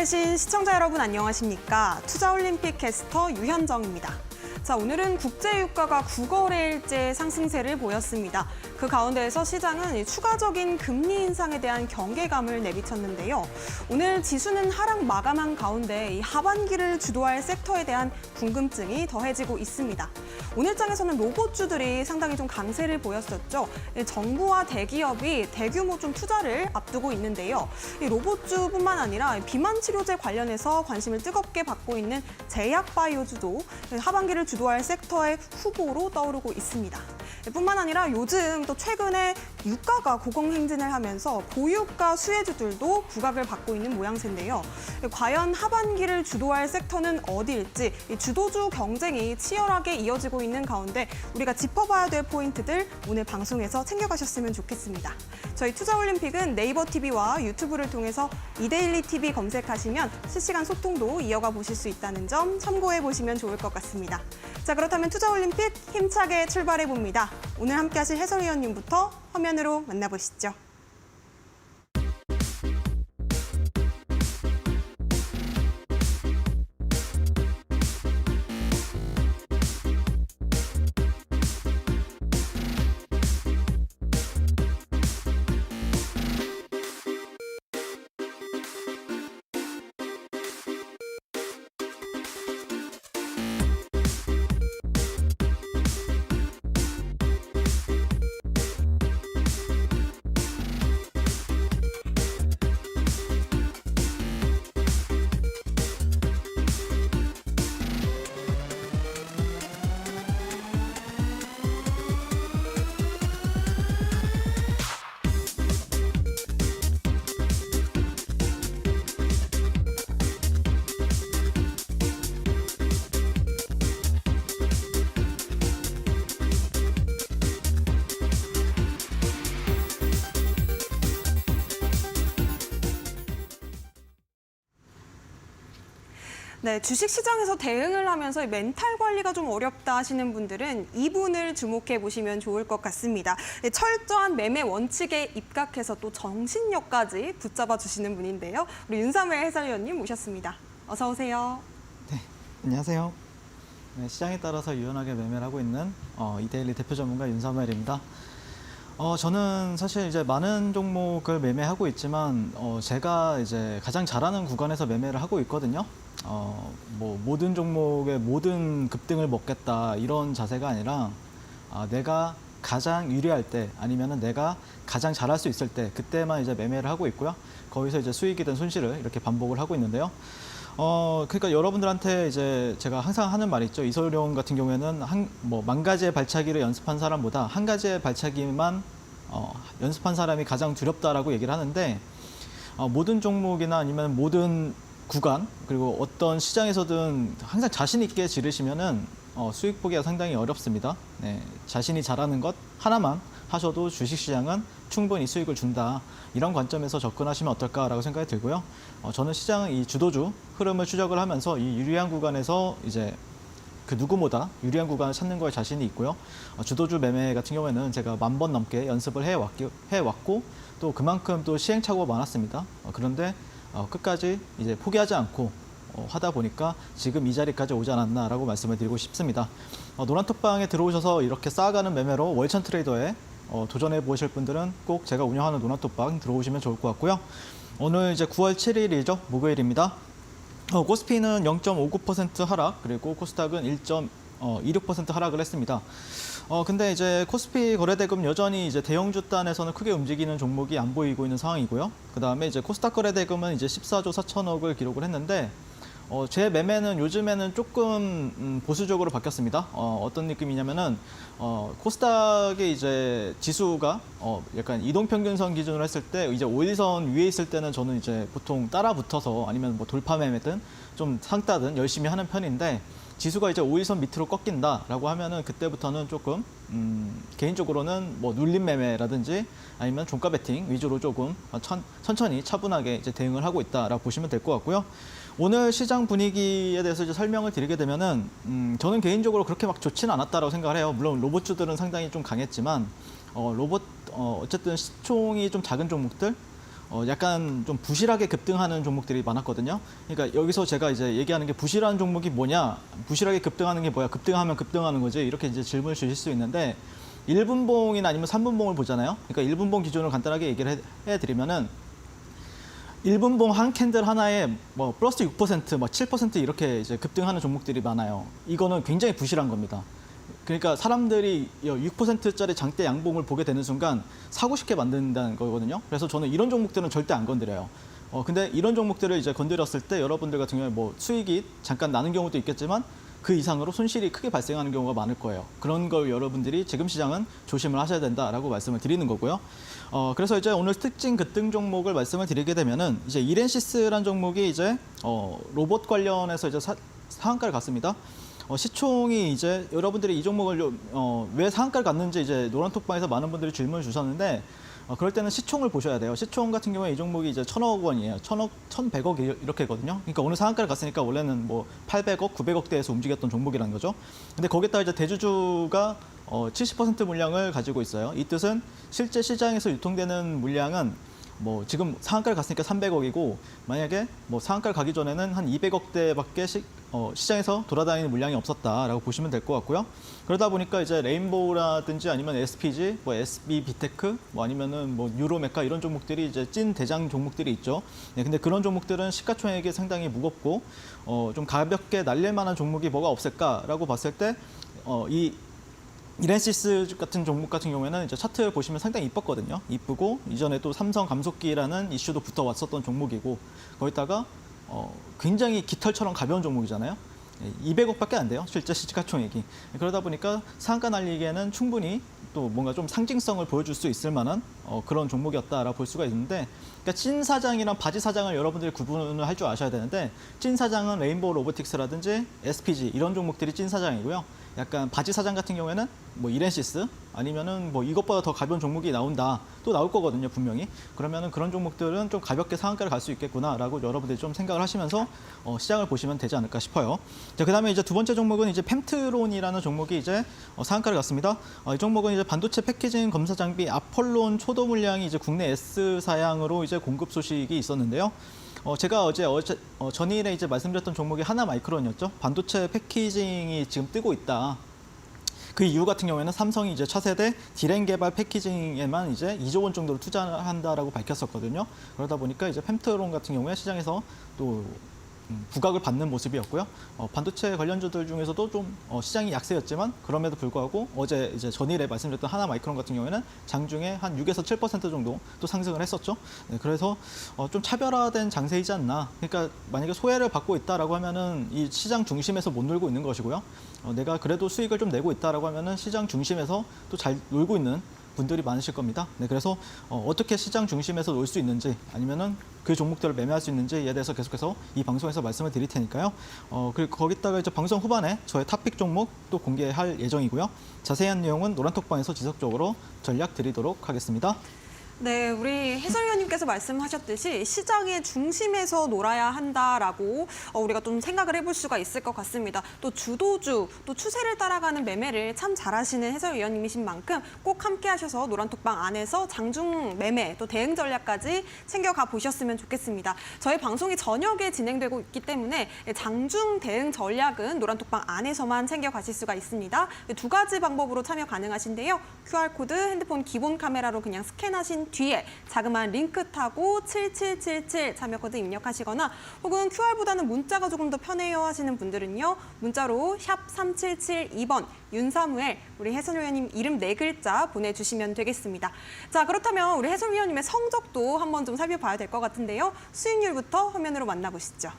신 시청자 여러분 안녕하십니까? 투자올림픽 캐스터 유현정입니다. 자, 오늘은 국제유가가 9거래일째 상승세를 보였습니다. 그 가운데에서 시장은 추가적인 금리 인상에 대한 경계감을 내비쳤는데요. 오늘 지수는 하락 마감한 가운데 이 하반기를 주도할 섹터에 대한 궁금증이 더해지고 있습니다. 오늘 장에서는 로봇주들이 상당히 좀 강세를 보였었죠. 정부와 대기업이 대규모 좀 투자를 앞두고 있는데요. 이 로봇주뿐만 아니라 비만 치료제 관련해서 관심을 뜨겁게 받고 있는 제약바이오주도 하반기를 주도할 섹터의 후보로 떠오르고 있습니다. 뿐만 아니라 요즘 또 최근에 유가가 고공행진을 하면서 고유가 수혜주들도 부각을 받고 있는 모양새인데요. 과연 하반기를 주도할 섹터는 어디일지 주도주 경쟁이 치열하게 이어지고 있는 가운데 우리가 짚어봐야 될 포인트들 오늘 방송에서 챙겨가셨으면 좋겠습니다. 저희 투자올림픽은 네이버 TV와 유튜브를 통해서 이데일리 TV 검색하시면 실시간 소통도 이어가 보실 수 있다는 점 참고해 보시면 좋을 것 같습니다. 자, 그렇다면 투자올림픽 힘차게 출발해 봅니다. 오늘 함께 하실 해설위원님부터 화면으로 만나보시죠. 네, 주식시장에서 대응을 하면서 멘탈 관리가 좀 어렵다 하시는 분들은 이분을 주목해 보시면 좋을 것 같습니다. 네, 철저한 매매 원칙에 입각해서 또 정신력까지 붙잡아 주시는 분인데요. 우리 윤사무엘 해설위원님 모셨습니다. 어서 오세요. 네, 안녕하세요. 네, 시장에 따라서 유연하게 매매를 하고 있는 이데일리 대표 전문가 윤사무엘입니다. 저는 사실 이제 많은 종목을 매매하고 있지만 제가 이제 가장 잘하는 구간에서 매매를 하고 있거든요. 뭐 모든 종목의 모든 급등을 먹겠다 이런 자세가 아니라 내가 가장 유리할 때 아니면은 내가 가장 잘할 수 있을 때 그때만 이제 매매를 하고 있고요. 거기서 이제 수익이든 손실을 이렇게 반복을 하고 있는데요. 그러니까 여러분들한테 이제 제가 항상 하는 말이 있죠. 이소룡 같은 경우에는 만 가지의 발차기를 연습한 사람보다 한 가지의 발차기만 연습한 사람이 가장 두렵다라고 얘기를 하는데 모든 종목이나 아니면 모든 구간 그리고 어떤 시장에서든 항상 자신 있게 지르시면은 수익 보기가 상당히 어렵습니다. 네, 자신이 잘하는 것 하나만 하셔도 주식시장은 충분히 수익을 준다. 이런 관점에서 접근하시면 어떨까라고 생각이 들고요. 저는 시장 이 주도주 흐름을 추적을 하면서 이 유리한 구간에서 이제 그 누구보다 유리한 구간을 찾는 거에 자신이 있고요. 주도주 매매 같은 경우에는 제가 1000번 넘게 연습을 해왔고 또 그만큼 또 시행착오가 많았습니다. 그런데 끝까지 이제 포기하지 않고 하다 보니까 지금 이 자리까지 오지 않았나라고 말씀을 드리고 싶습니다. 노란톡방에 들어오셔서 이렇게 쌓아가는 매매로 월천 트레이더에 도전해 보실 분들은 꼭 제가 운영하는 노란톡방 들어오시면 좋을 것 같고요. 오늘 이제 9월 7일이죠. 목요일입니다. 코스피는 0.59% 하락, 그리고 코스닥은 1.26% 하락을 했습니다. 근데 이제 코스피 거래대금 여전히 이제 대형주 단에서는 크게 움직이는 종목이 안 보이고 있는 상황이고요. 그 다음에 이제 코스닥 거래대금은 이제 14조 4천억을 기록을 했는데, 제 매매는 요즘에는 조금 보수적으로 바뀌었습니다. 어떤 느낌이냐면은 코스닥의 이제 지수가 약간 이동평균선 기준으로 했을 때 이제 5일선 위에 있을 때는 저는 이제 보통 따라 붙어서 아니면 뭐 돌파 매매든 좀 상따든 열심히 하는 편인데, 지수가 이제 5일선 밑으로 꺾인다라고 하면은 그때부터는 조금 개인적으로는 뭐 눌림 매매라든지 아니면 종가 베팅 위주로 조금 천천히 차분하게 이제 대응을 하고 있다라고 보시면 될 것 같고요. 오늘 시장 분위기에 대해서 이제 설명을 드리게 되면은 저는 개인적으로 그렇게 막 좋지는 않았다라고 생각을 해요. 물론 로봇주들은 상당히 좀 강했지만 어쨌든 시총이 좀 작은 종목들 약간 좀 부실하게 급등하는 종목들이 많았거든요. 그러니까 여기서 제가 이제 얘기하는 게 부실한 종목이 뭐냐, 부실하게 급등하는 게 뭐야, 급등하면 급등하는 거지, 이렇게 이제 질문을 주실 수 있는데 1분봉이나 아니면 3분봉을 보잖아요. 그러니까 1분봉 기준으로 간단하게 얘기를 해드리면은 1분봉 한 캔들 하나에 뭐 플러스 6%, 뭐 7% 이렇게 이제 급등하는 종목들이 많아요. 이거는 굉장히 부실한 겁니다. 그러니까 사람들이 6%짜리 장대 양봉을 보게 되는 순간 사고 싶게 만든다는 거거든요. 그래서 저는 이런 종목들은 절대 안 건드려요. 근데 이런 종목들을 이제 건드렸을 때 여러분들 같은 경우에 뭐 수익이 잠깐 나는 경우도 있겠지만 그 이상으로 손실이 크게 발생하는 경우가 많을 거예요. 그런 걸 여러분들이 지금 시장은 조심을 하셔야 된다라고 말씀을 드리는 거고요. 그래서 이제 오늘 특징 급등 종목을 말씀을 드리게 되면은 이제 이렌시스라는 종목이 이제 로봇 관련해서 이제 상한가를 갔습니다. 시총이 이제 여러분들이 이 종목을 왜 상한가를 갔는지 이제 노란톡방에서 많은 분들이 질문을 주셨는데 그럴 때는 시총을 보셔야 돼요. 시총 같은 경우에 이 종목이 이제 1,000억 원이에요. 1,000억, 1,100억 이렇게거든요. 그러니까 오늘 상한가를 갔으니까 원래는 뭐 800억, 900억대에서 움직였던 종목이라는 거죠. 근데 거기다가 이제 대주주가 70% 물량을 가지고 있어요. 이 뜻은 실제 시장에서 유통되는 물량은 뭐 지금 상한가를 갔으니까 300억이고 만약에 뭐 상한가를 가기 전에는 한 200억대밖에 시장에서 돌아다니는 물량이 없었다라고 보시면 될 것 같고요. 그러다 보니까 이제 레인보우라든지 아니면 SPG, 뭐 SB 비테크, 뭐 아니면은 뭐 유로메카 이런 종목들이 이제 찐 대장 종목들이 있죠. 네, 근데 그런 종목들은 시가총액이 상당히 무겁고 좀 가볍게 날릴 만한 종목이 뭐가 없을까라고 봤을 때 이 이렌시스 같은 종목 같은 경우에는 이제 차트 보시면 상당히 이뻤거든요. 이쁘고 이전에 또 삼성 감속기라는 이슈도 붙어왔었던 종목이고 거기다가 굉장히 깃털처럼 가벼운 종목이잖아요. 200억밖에 안 돼요. 실제 시가총액이. 그러다 보니까 상한가 날리기에는 충분히 또 뭔가 좀 상징성을 보여줄 수 있을 만한 그런 종목이었다라고 볼 수가 있는데 그러니까 찐 사장이랑 바지 사장을 여러분들이 구분을 할 줄 아셔야 되는데 찐 사장은 레인보우 로보틱스라든지 SPG 이런 종목들이 찐 사장이고요. 약간 바지 사장 같은 경우에는 뭐 이렌시스 아니면은 뭐 이것보다 더 가벼운 종목이 나온다 또 나올 거거든요 분명히. 그러면은 그런 종목들은 좀 가볍게 상한가를 갈 수 있겠구나라고 여러분들이 좀 생각을 하시면서 시장을 보시면 되지 않을까 싶어요. 자, 그다음에 이제 두 번째 종목은 이제 펜트론이라는 종목이 이제 상한가를 갔습니다. 이 종목은 이제 반도체 패키징 검사 장비 아폴론 초도 물량이 이제 국내 S 사양으로 이제 공급 소식이 있었는데요. 제가 어제 전일에 이제 말씀드렸던 종목이 하나마이크론이었죠. 반도체 패키징이 지금 뜨고 있다. 그 이유 같은 경우에는 삼성이 이제 차세대 디램 개발 패키징에만 이제 2조 원 정도를 투자한다라고 밝혔었거든요. 그러다 보니까 이제 펜트론 같은 경우에 시장에서 또 부각을 받는 모습이었고요. 반도체 관련주들 중에서도 좀 시장이 약세였지만 그럼에도 불구하고 어제 이제 전일에 말씀드렸던 하나마이크론 같은 경우에는 장중에 한 6에서 7% 정도 또 상승을 했었죠. 네, 그래서 좀 차별화된 장세이지 않나. 그러니까 만약에 소외를 받고 있다라고 하면은 이 시장 중심에서 못 놀고 있는 것이고요. 내가 그래도 수익을 좀 내고 있다라고 하면은 시장 중심에서 또 잘 놀고 있는 분들이 많으실 겁니다. 네, 그래서 어떻게 시장 중심에서 놀 수 있는지 아니면은 그 종목들을 매매할 수 있는지에 대해서 계속해서 이 방송에서 말씀을 드릴 테니까요. 그리고 거기다가 이제 방송 후반에 저의 탑픽 종목 또 공개할 예정이고요. 자세한 내용은 노란톡방에서 지속적으로 전략 드리도록 하겠습니다. 네, 우리 해설위원님께서 말씀하셨듯이 시장의 중심에서 놀아야 한다라고 우리가 좀 생각을 해볼 수가 있을 것 같습니다. 또 주도주, 또 추세를 따라가는 매매를 참 잘하시는 해설위원님이신 만큼 꼭 함께 하셔서 노란톡방 안에서 장중 매매, 또 대응 전략까지 챙겨가 보셨으면 좋겠습니다. 저희 방송이 저녁에 진행되고 있기 때문에 장중 대응 전략은 노란톡방 안에서만 챙겨가실 수가 있습니다. 두 가지 방법으로 참여 가능하신데요. QR코드 핸드폰 기본 카메라로 그냥 스캔하신 뒤에 자그마한 링크 타고 7777 참여 코드 입력하시거나 혹은 QR보다는 문자가 조금 더 편해요 하시는 분들은요. 문자로 샵 3772번 윤사무엘 우리 해설위원님 이름 4글자 보내주시면 되겠습니다. 자, 그렇다면 우리 해설위원님의 성적도 한번 좀 살펴봐야 될 것 같은데요. 수익률부터 화면으로 만나보시죠.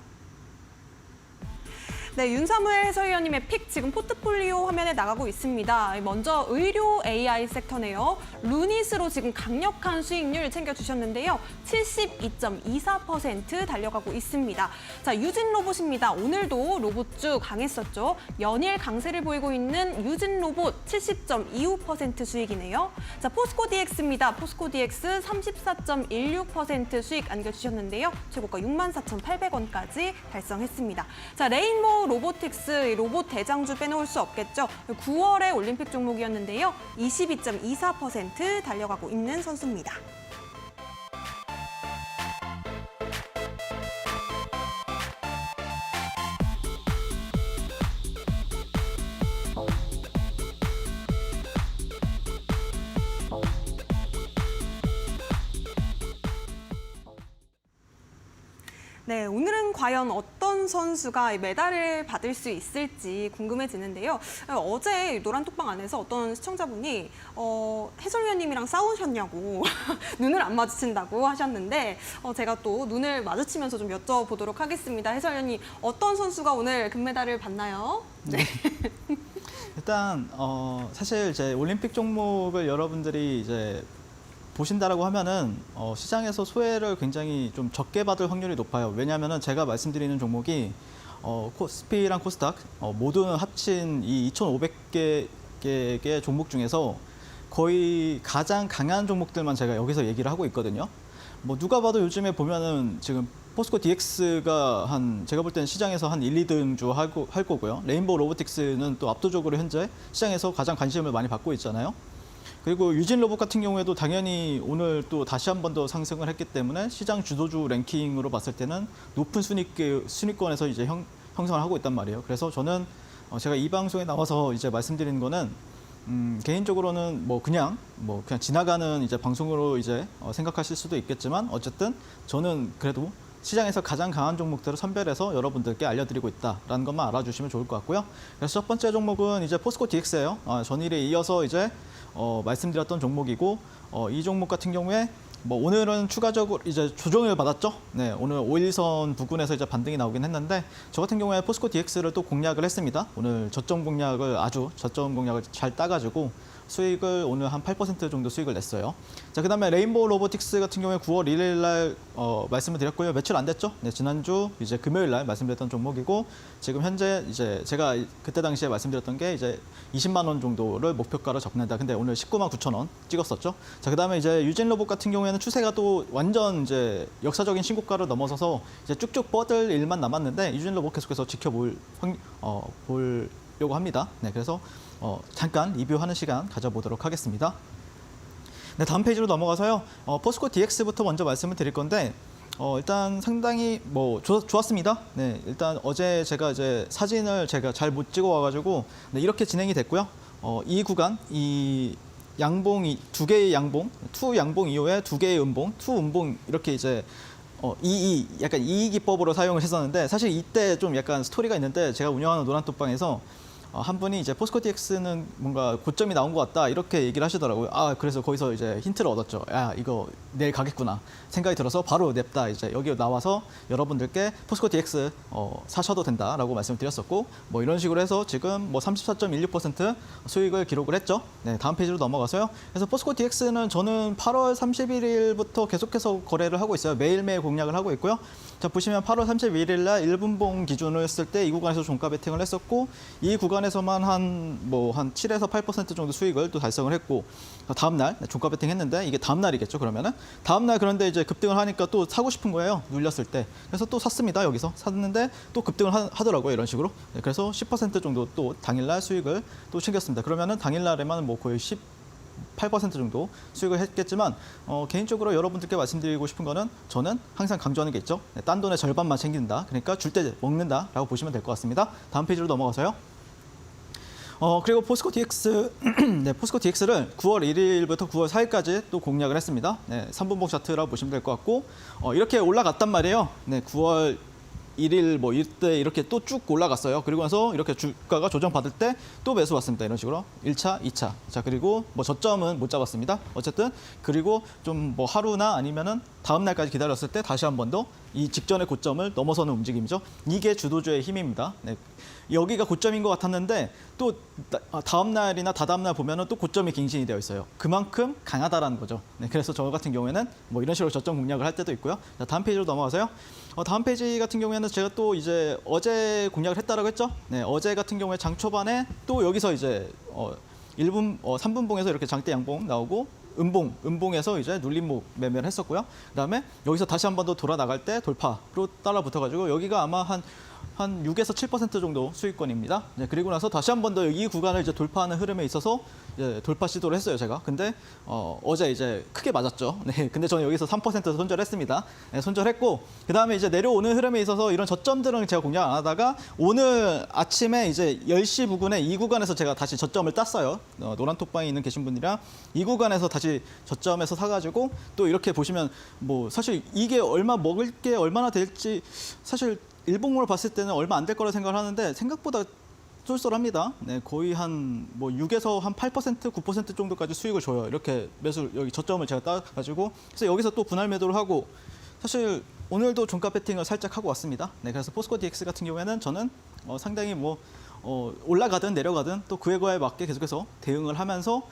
네, 윤사무엘 해설위원님의 픽 지금 포트폴리오 화면에 나가고 있습니다. 먼저 의료 AI 섹터네요. 루닛으로 지금 강력한 수익률 챙겨주셨는데요. 72.24% 달려가고 있습니다. 자, 유진 로봇입니다. 오늘도 로봇주 강했었죠. 연일 강세를 보이고 있는 유진 로봇 70.25% 수익이네요. 자, 포스코 DX입니다. 포스코 DX 34.16% 수익 안겨주셨는데요. 최고가 64,800원까지 달성했습니다. 자, 레인보우 로보틱스 로봇 대장주 빼놓을 수 없겠죠. 9월에 올림픽 종목이었는데요. 22.24% 달려가고 있는 선수입니다. 네, 오늘은 과연 어떤 선수가 메달을 받을 수 있을지 궁금해지는데요. 어제 노란톡방 안에서 어떤 시청자분이 해설위원님이랑 싸우셨냐고 눈을 안 마주친다고 하셨는데 제가 또 눈을 마주치면서 좀 여쭤보도록 하겠습니다. 해설위원님, 어떤 선수가 오늘 금메달을 받나요? 네. 일단 사실 이제 올림픽 종목을 여러분들이 이제 보신다라고 하면은 시장에서 소외를 굉장히 좀 적게 받을 확률이 높아요. 왜냐하면은 제가 말씀드리는 종목이 코스피랑 코스닥 모두 합친 이 2,500개의 종목 중에서 거의 가장 강한 종목들만 제가 여기서 얘기를 하고 있거든요. 뭐 누가 봐도 요즘에 보면은 지금 포스코 DX가 제가 볼 때는 시장에서 한 1, 2등 할 거고요. 레인보우 로보틱스는 또 압도적으로 현재 시장에서 가장 관심을 많이 받고 있잖아요. 그리고 유진 로봇 같은 경우에도 당연히 오늘 또 다시 한 번 더 상승을 했기 때문에 시장 주도주 랭킹으로 봤을 때는 높은 순위권에서 이제 형성을 하고 있단 말이에요. 그래서 저는 제가 이 방송에 나와서 이제 말씀드리는 거는 개인적으로는 그냥 지나가는 이제 방송으로 이제 생각하실 수도 있겠지만 어쨌든 저는 그래도 시장에서 가장 강한 종목들을 선별해서 여러분들께 알려드리고 있다라는 것만 알아주시면 좋을 것 같고요. 그래서 첫 번째 종목은 이제 포스코 DX예요. 전일에 이어서 이제 말씀드렸던 종목이고 이 종목 같은 경우에 오늘은 추가적으로 이제 조정을 받았죠. 네, 오늘 5일선 부근에서 이제 반등이 나오긴 했는데 저 같은 경우에 포스코 DX를 또 공략을 했습니다. 오늘 저점 공략을 잘 따가지고 수익을 오늘 한 8% 정도 수익을 냈어요. 자, 그다음에 레인보우 로보틱스 같은 경우에 9월 1일 날 말씀을 드렸고요. 며칠 안 됐죠? 네, 지난주 이제 금요일 날 말씀드렸던 종목이고 지금 현재 이제 제가 그때 당시에 말씀드렸던 게 이제 20만 원 정도를 목표가로 접는다. 근데 오늘 19만 9천 원 찍었었죠. 자, 그다음에 이제 유진 로봇 같은 경우에는 추세가 또 완전 이제 역사적인 신고가를 넘어서서 이제 쭉쭉 뻗을 일만 남았는데 유진 로봇 계속해서 보려고 합니다. 네, 그래서 잠깐 리뷰하는 시간 가져보도록 하겠습니다. 네, 다음 페이지로 넘어가서요. 포스코 DX부터 먼저 말씀을 드릴 건데 일단 상당히 좋았습니다. 네, 일단 어제 제가 이제 사진을 제가 잘 못 찍어 와가지고 네, 이렇게 진행이 됐고요. 이 구간 이 양봉이 두 개의 양봉, 투 양봉 이후에 두 개의 음봉, 투 음봉 이렇게 이제 약간 이기법으로 사용을 했었는데 사실 이때 좀 약간 스토리가 있는데 제가 운영하는 노란톡방에서 한 분이 이제 포스코 DX는 뭔가 고점이 나온 것 같다 이렇게 얘기를 하시더라고요. 그래서 거기서 이제 힌트를 얻었죠. 야, 이거 내일 가겠구나 생각이 들어서 바로 냅다 이제 여기 나와서 여러분들께 포스코 DX 사셔도 된다라고 말씀을 드렸었고 이런 식으로 해서 지금 34.16% 수익을 기록을 했죠. 네, 다음 페이지로 넘어가서요. 그래서 포스코 DX는 저는 8월 31일부터 계속해서 거래를 하고 있어요. 매일매일 공략을 하고 있고요. 자, 보시면 8월 31일 날 1분봉 기준으로 했을 때 이 구간에서 종가 베팅을 했었고 이 구간에서만 한 7에서 8% 정도 수익을 또 달성을 했고 다음 날 종가 베팅 했는데 이게 다음 날이겠죠. 그러면은 다음 날 그런데 이제 급등을 하니까 또 사고 싶은 거예요. 눌렸을 때. 그래서 또 샀습니다. 여기서 샀는데 또 급등을 하더라고요. 이런 식으로. 네, 그래서 10% 정도 또 당일날 수익을 또 챙겼습니다. 그러면은 당일날에만 거의 8% 정도 수익을 했겠지만 개인적으로 여러분들께 말씀드리고 싶은 거는 저는 항상 강조하는 게 있죠. 네, 딴 돈의 절반만 챙긴다. 그러니까 줄 때 먹는다라고 보시면 될 것 같습니다. 다음 페이지로 넘어가서요. 그리고 포스코 DX, 네, 포스코 DX를 9월 1일부터 9월 4일까지 또 공략을 했습니다. 네, 3분봉 차트라고 보시면 될 것 같고 이렇게 올라갔단 말이에요. 네, 9월 1일 이때 이렇게 또 쭉 올라갔어요. 그리고 나서 이렇게 주가가 조정받을 때 또 매수 왔습니다. 이런 식으로 1차, 2차. 자, 그리고 저점은 못 잡았습니다. 어쨌든 그리고 좀 하루나 아니면은 다음 날까지 기다렸을 때 다시 한 번 더 이 직전의 고점을 넘어서는 움직임이죠. 이게 주도주의 힘입니다. 네. 여기가 고점인 것 같았는데 또 다음 날이나 다다음 날 보면은 또 고점이 갱신이 되어 있어요. 그만큼 강하다라는 거죠. 네, 그래서 저 같은 경우에는 이런 식으로 저점 공략을 할 때도 있고요. 자, 다음 페이지로 넘어가서요. 다음 페이지 같은 경우에는 제가 또 이제 어제 공략을 했다라고 했죠. 네, 어제 같은 경우에 장 초반에 또 여기서 이제 3분봉에서 이렇게 장대 양봉 나오고 음봉에서 이제 눌림목 매매를 했었고요. 그다음에 여기서 다시 한 번 더 돌아 나갈 때 돌파로 따라 붙어가지고 여기가 아마 한 한 6에서 7% 정도 수익권입니다. 네, 그리고 나서 다시 한 번 더 이 구간을 이제 돌파하는 흐름에 있어서 이제 돌파 시도를 했어요, 제가. 근데 어제 이제 크게 맞았죠. 네, 근데 저는 여기서 3% 손절했습니다. 네, 손절했고 그다음에 이제 내려오는 흐름에 있어서 이런 저점들은 제가 공략 안 하다가 오늘 아침에 이제 10시 부근에 이 구간에서 제가 다시 저점을 땄어요. 노란 톡방에 있는 계신 분이랑 이 구간에서 다시 저점에서 사가지고 또 이렇게 보시면 뭐 사실 이게 먹을 게 얼마나 될지 사실 일봉으로 봤을 때는 얼마 안 될 거라 생각을 하는데 생각보다 쏠쏠합니다. 네, 거의 한 뭐 6에서 한 8%, 9% 정도까지 수익을 줘요. 이렇게 매수 여기 저점을 제가 따가지고 그래서 여기서 또 분할 매도를 하고 사실 오늘도 종가 배팅을 살짝 하고 왔습니다. 네, 그래서 포스코 DX 같은 경우에는 저는 상당히 뭐 올라가든 내려가든 또 그에 맞게 계속해서 대응을 하면서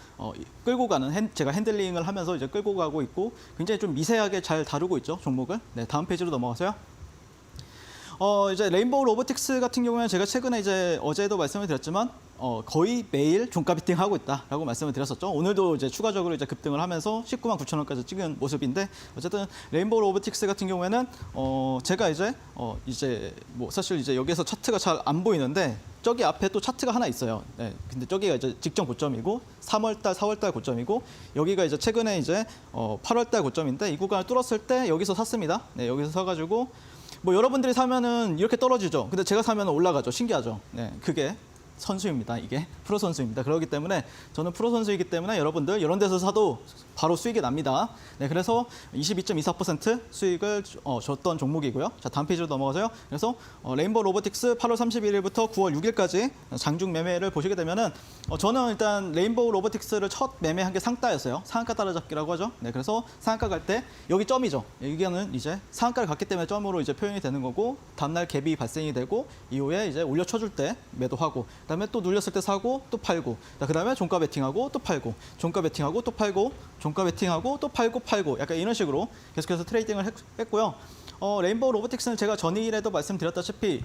끌고 가는 제가 핸들링을 하면서 이제 끌고 가고 있고 굉장히 좀 미세하게 잘 다루고 있죠, 종목을. 네, 다음 페이지로 넘어가세요. 이제 레인보우 로보틱스 같은 경우에는 제가 최근에 이제 어제도 말씀을 드렸지만 거의 매일 종가 비팅하고 있다라고 말씀을 드렸었죠. 오늘도 이제 추가적으로 이제 급등을 하면서 19만 9천 원까지 찍은 모습인데 어쨌든 레인보우 로보틱스 같은 경우에는 제가 이제 뭐 사실 이제 여기에서 차트가 잘 안 보이는데 저기 앞에 또 차트가 하나 있어요. 네, 근데 저기가 이제 직전 고점이고 3월달, 4월달 고점이고 여기가 이제 최근에 이제 8월달 고점인데 이 구간을 뚫었을 때 여기서 샀습니다. 네, 여기서 사가지고 뭐 여러분들이 사면은 이렇게 떨어지죠. 근데 제가 사면 올라가죠. 신기하죠. 네, 그게 선수입니다. 이게 프로 선수입니다. 그렇기 때문에 저는 프로 선수이기 때문에 여러분들 이런 데서 사도 바로 수익이 납니다. 네, 그래서 22.24% 수익을 줬던 종목이고요. 자, 다음 페이지로 넘어가서요. 그래서 레인보우 로보틱스 8월 31일부터 9월 6일까지 장중 매매를 보시게 되면은 저는 일단 레인보우 로보틱스를 첫 매매한 게 상가였어요. 상한가 따라잡기라고 하죠. 네, 그래서 상한가 갈 때 여기 점이죠. 여기는 이제 상한가를 갔기 때문에 점으로 이제 표현이 되는 거고 다음날 갭이 발생이 되고 이후에 이제 올려쳐줄 때 매도하고 그다음에 또 눌렸을 때 사고 또 팔고 그다음에 종가 베팅하고 또 팔고 종가 베팅하고 또 팔고 종가 베팅하고 또 팔고 약간 이런 식으로 계속해서 트레이딩을 했고요. 레인보우 로보틱스는 제가 전일에도 말씀드렸다시피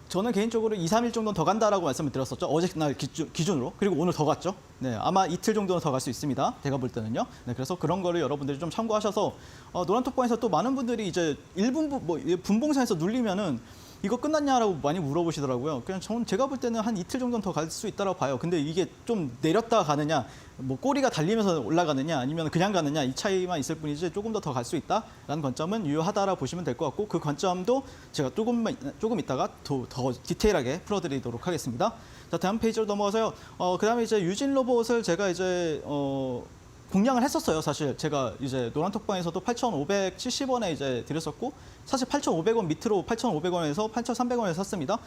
저는 개인적으로 2, 3일 정도는 더 간다라고 말씀을 드렸었죠. 어제 날 기준으로. 그리고 오늘 더 갔죠. 네, 아마 이틀 정도는 더 갈 수 있습니다. 제가 볼 때는요. 네, 그래서 그런 거를 여러분들이 좀 참고하셔서 노란톡방에서 또 많은 분들이 이제 분봉선에서 눌리면은 이거 끝났냐라고 많이 물어보시더라고요. 그냥 제가 볼 때는 한 이틀 정도는 더 갈 수 있다고 봐요. 근데 이게 좀 내렸다 가느냐, 뭐 꼬리가 달리면서 올라가느냐, 아니면 그냥 가느냐 이 차이만 있을 뿐이지 조금 더 갈 수 있다라는 관점은 유효하다라 보시면 될 것 같고 그 관점도 제가 조금 있다가 더 디테일하게 풀어드리도록 하겠습니다. 자, 다음 페이지로 넘어가서요. 그다음에 이제 유진 로봇을 제가 이제 공략을 했었어요. 사실 제가 이제 노란톡방에서도 8,570원에 이제 드렸었고 사실 8,500원 밑으로 8,500원에서 8,300원에 샀습니다.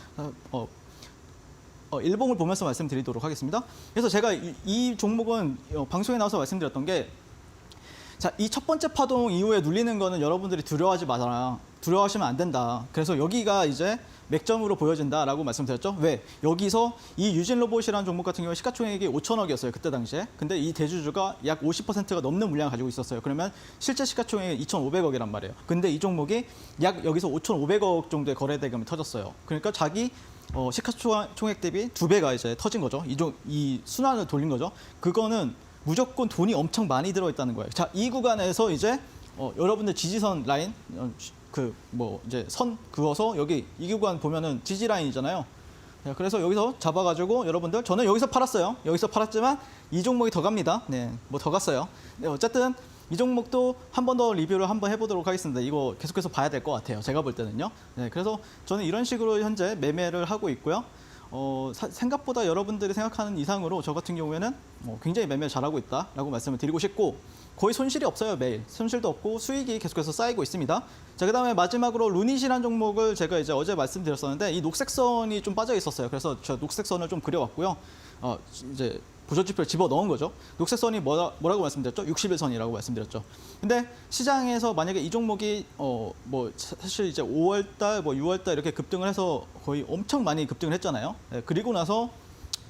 일봉을 보면서 말씀드리도록 하겠습니다. 그래서 제가 이 종목은 방송에 나와서 말씀드렸던 게 자, 이 첫 번째 파동 이후에 눌리는 거는 여러분들이 두려워하지 마라. 두려워하시면 안 된다. 그래서 여기가 이제 맥점으로 보여진다라고 말씀드렸죠. 왜? 여기서 이 유진 로봇이라는 종목 같은 경우에 시가총액이 5천억이었어요. 그때 당시에. 근데 이 대주주가 약 50%가 넘는 물량을 가지고 있었어요. 그러면 실제 시가총액이 2,500억이란 말이에요. 근데 이 종목이 약 여기서 5,500억 정도의 거래 대금이 터졌어요. 그러니까 자기 시가총액 대비 2배가 이제 터진 거죠. 이 순환을 돌린 거죠. 그거는 무조건 돈이 엄청 많이 들어있다는 거예요. 자, 이 구간에서 이제 여러분들 지지선 라인 이제 선 그어서 여기 이 구간 보면은 지지 라인이잖아요. 그래서 여기서 잡아가지고 여러분들 저는 여기서 팔았어요. 여기서 팔았지만 이 종목이 더 갑니다. 네, 뭐 더 갔어요. 네, 어쨌든 이 종목도 한 번 더 리뷰를 한번 해보도록 하겠습니다. 이거 계속해서 봐야 될 것 같아요. 제가 볼 때는요. 네, 그래서 저는 이런 식으로 현재 매매를 하고 있고요. 생각보다 여러분들이 생각하는 이상으로 저 같은 경우에는 굉장히 매매 잘하고 있다라고 말씀을 드리고 싶고 거의 손실이 없어요. 매일 손실도 없고 수익이 계속해서 쌓이고 있습니다. 자, 그다음에 마지막으로 루닛이라는 종목을 제가 이제 어제 말씀드렸었는데 이 녹색선이 좀 빠져 있었어요. 그래서 저 녹색선을 좀 그려왔고요. 이제 보조지표를 집어 넣은 거죠. 녹색선이 뭐라고 말씀드렸죠? 60일선이라고 말씀드렸죠. 근데 시장에서 만약에 이 종목이 사실 이제 5월달, 6월달 이렇게 급등을 해서 거의 엄청 많이 급등을 했잖아요. 네, 그리고 나서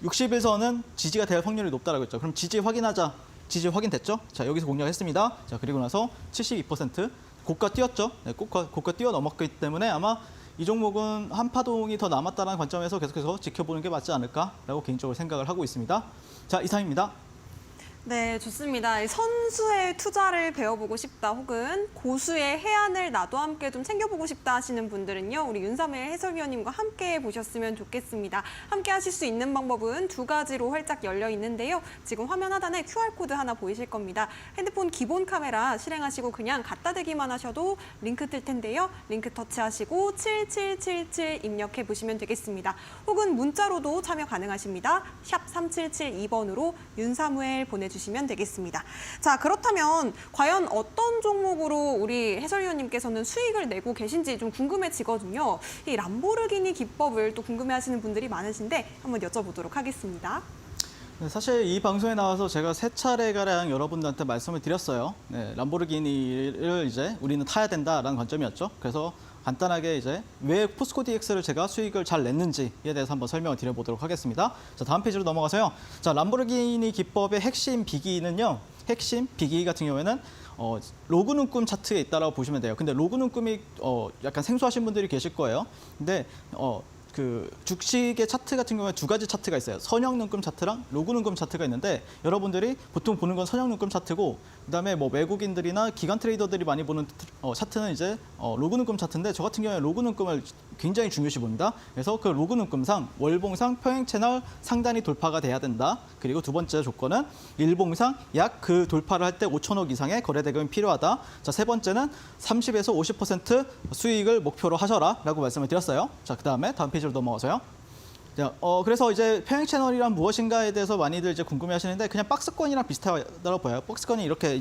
60일선은 지지가 될 확률이 높다라고 했죠. 그럼 지지 확인하자. 지지 확인됐죠? 자, 여기서 공략했습니다. 자, 그리고 나서 72% 고가 뛰었죠. 네, 고가 뛰어 넘었기 때문에 아마 이 종목은 한 파동이 더 남았다는 관점에서 계속해서 지켜보는 게 맞지 않을까라고 개인적으로 생각을 하고 있습니다. 자, 이상입니다. 네, 좋습니다. 이 선수의 투자를 배워보고 싶다 혹은 고수의 해안을 나도 함께 좀 챙겨보고 싶다 하시는 분들은요. 우리 윤삼일 해설위원님과 함께 보셨으면 좋겠습니다. 함께 하실 수 있는 방법은 두 가지로 활짝 열려 있는데요. 지금 화면 하단에 QR코드 하나 보이실 겁니다. 핸드폰 기본 카메라 실행하시고 그냥 갖다 대기만 하셔도 링크 뜰 텐데요. 링크 터치하시고 7777 입력해 보시면 되겠습니다. 혹은 문자로도 참여 가능하십니다. 샵 3772번으로 윤사무엘 보내주시면 되겠습니다. 자, 그렇다면 과연 어떤 종목으로 우리 해설위원님께서는 수익을 내고 계신지 좀 궁금해지거든요. 이 람보르기니 기법을 또 궁금해하시는 분들이 많으신데 한번 여쭤보도록 하겠습니다. 네, 사실 이 방송에 나와서 제가 3차례가량 여러분들한테 말씀을 드렸어요. 네, 람보르기니를 이제 우리는 타야 된다라는 관점이었죠. 그래서 간단하게 이제 왜 포스코 DX를 제가 수익을 잘 냈는지에 대해서 한번 설명을 드려보도록 하겠습니다. 자, 다음 페이지로 넘어가서요. 자, 람보르기니 기법의 핵심 비기는요. 핵심 비기 같은 경우에는 로그 눈금 차트에 있다라고 보시면 돼요. 근데 로그 눈금이 약간 생소하신 분들이 계실 거예요. 근데 그 주식의 차트 같은 경우에 두 가지 차트가 있어요. 선형 눈금 차트랑 로그 눈금 차트가 있는데 여러분들이 보통 보는 건 선형 눈금 차트고 그다음에 뭐 외국인들이나 기관 트레이더들이 많이 보는 차트는 이제 로그 눈금 차트인데 저 같은 경우에 로그 눈금을 굉장히 중요시 봅니다. 그래서 그 로그 눈금상 월봉상 평행 채널 상단이 돌파가 돼야 된다. 그리고 두 번째 조건은 일봉상 약 그 돌파를 할 때 5천억 이상의 거래 대금이 필요하다. 자, 세 번째는 30에서 50% 수익을 목표로 하셔라라고 말씀을 드렸어요. 자, 그다음에 다음 페이지로 넘어가서요. 자, 그래서 이제 평행 채널이란 무엇인가에 대해서 많이들 이제 궁금해하시는데 그냥 박스권이랑 비슷하다고 보여요. 박스권이 이렇게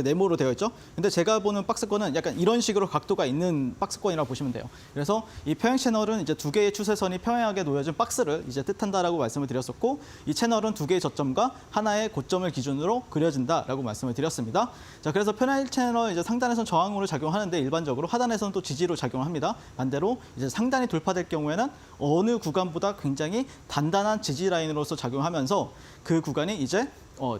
네모로 되어 있죠. 근데 제가 보는 박스권은 약간 이런 식으로 각도가 있는 박스권이라고 보시면 돼요. 그래서 이 평행 채널은 이제 두 개의 추세선이 평행하게 놓여진 박스를 이제 뜻한다라고 말씀을 드렸었고 이 채널은 두 개의 저점과 하나의 고점을 기준으로 그려진다라고 말씀을 드렸습니다. 자, 그래서 평행 채널 이제 상단에서는 저항으로 작용하는데 일반적으로 하단에서는 또 지지로 작용합니다. 반대로 이제 상단이 돌파될 경우에는 어느 구간보다 굉장히 단단한 지지 라인으로서 작용하면서 그 구간이 이제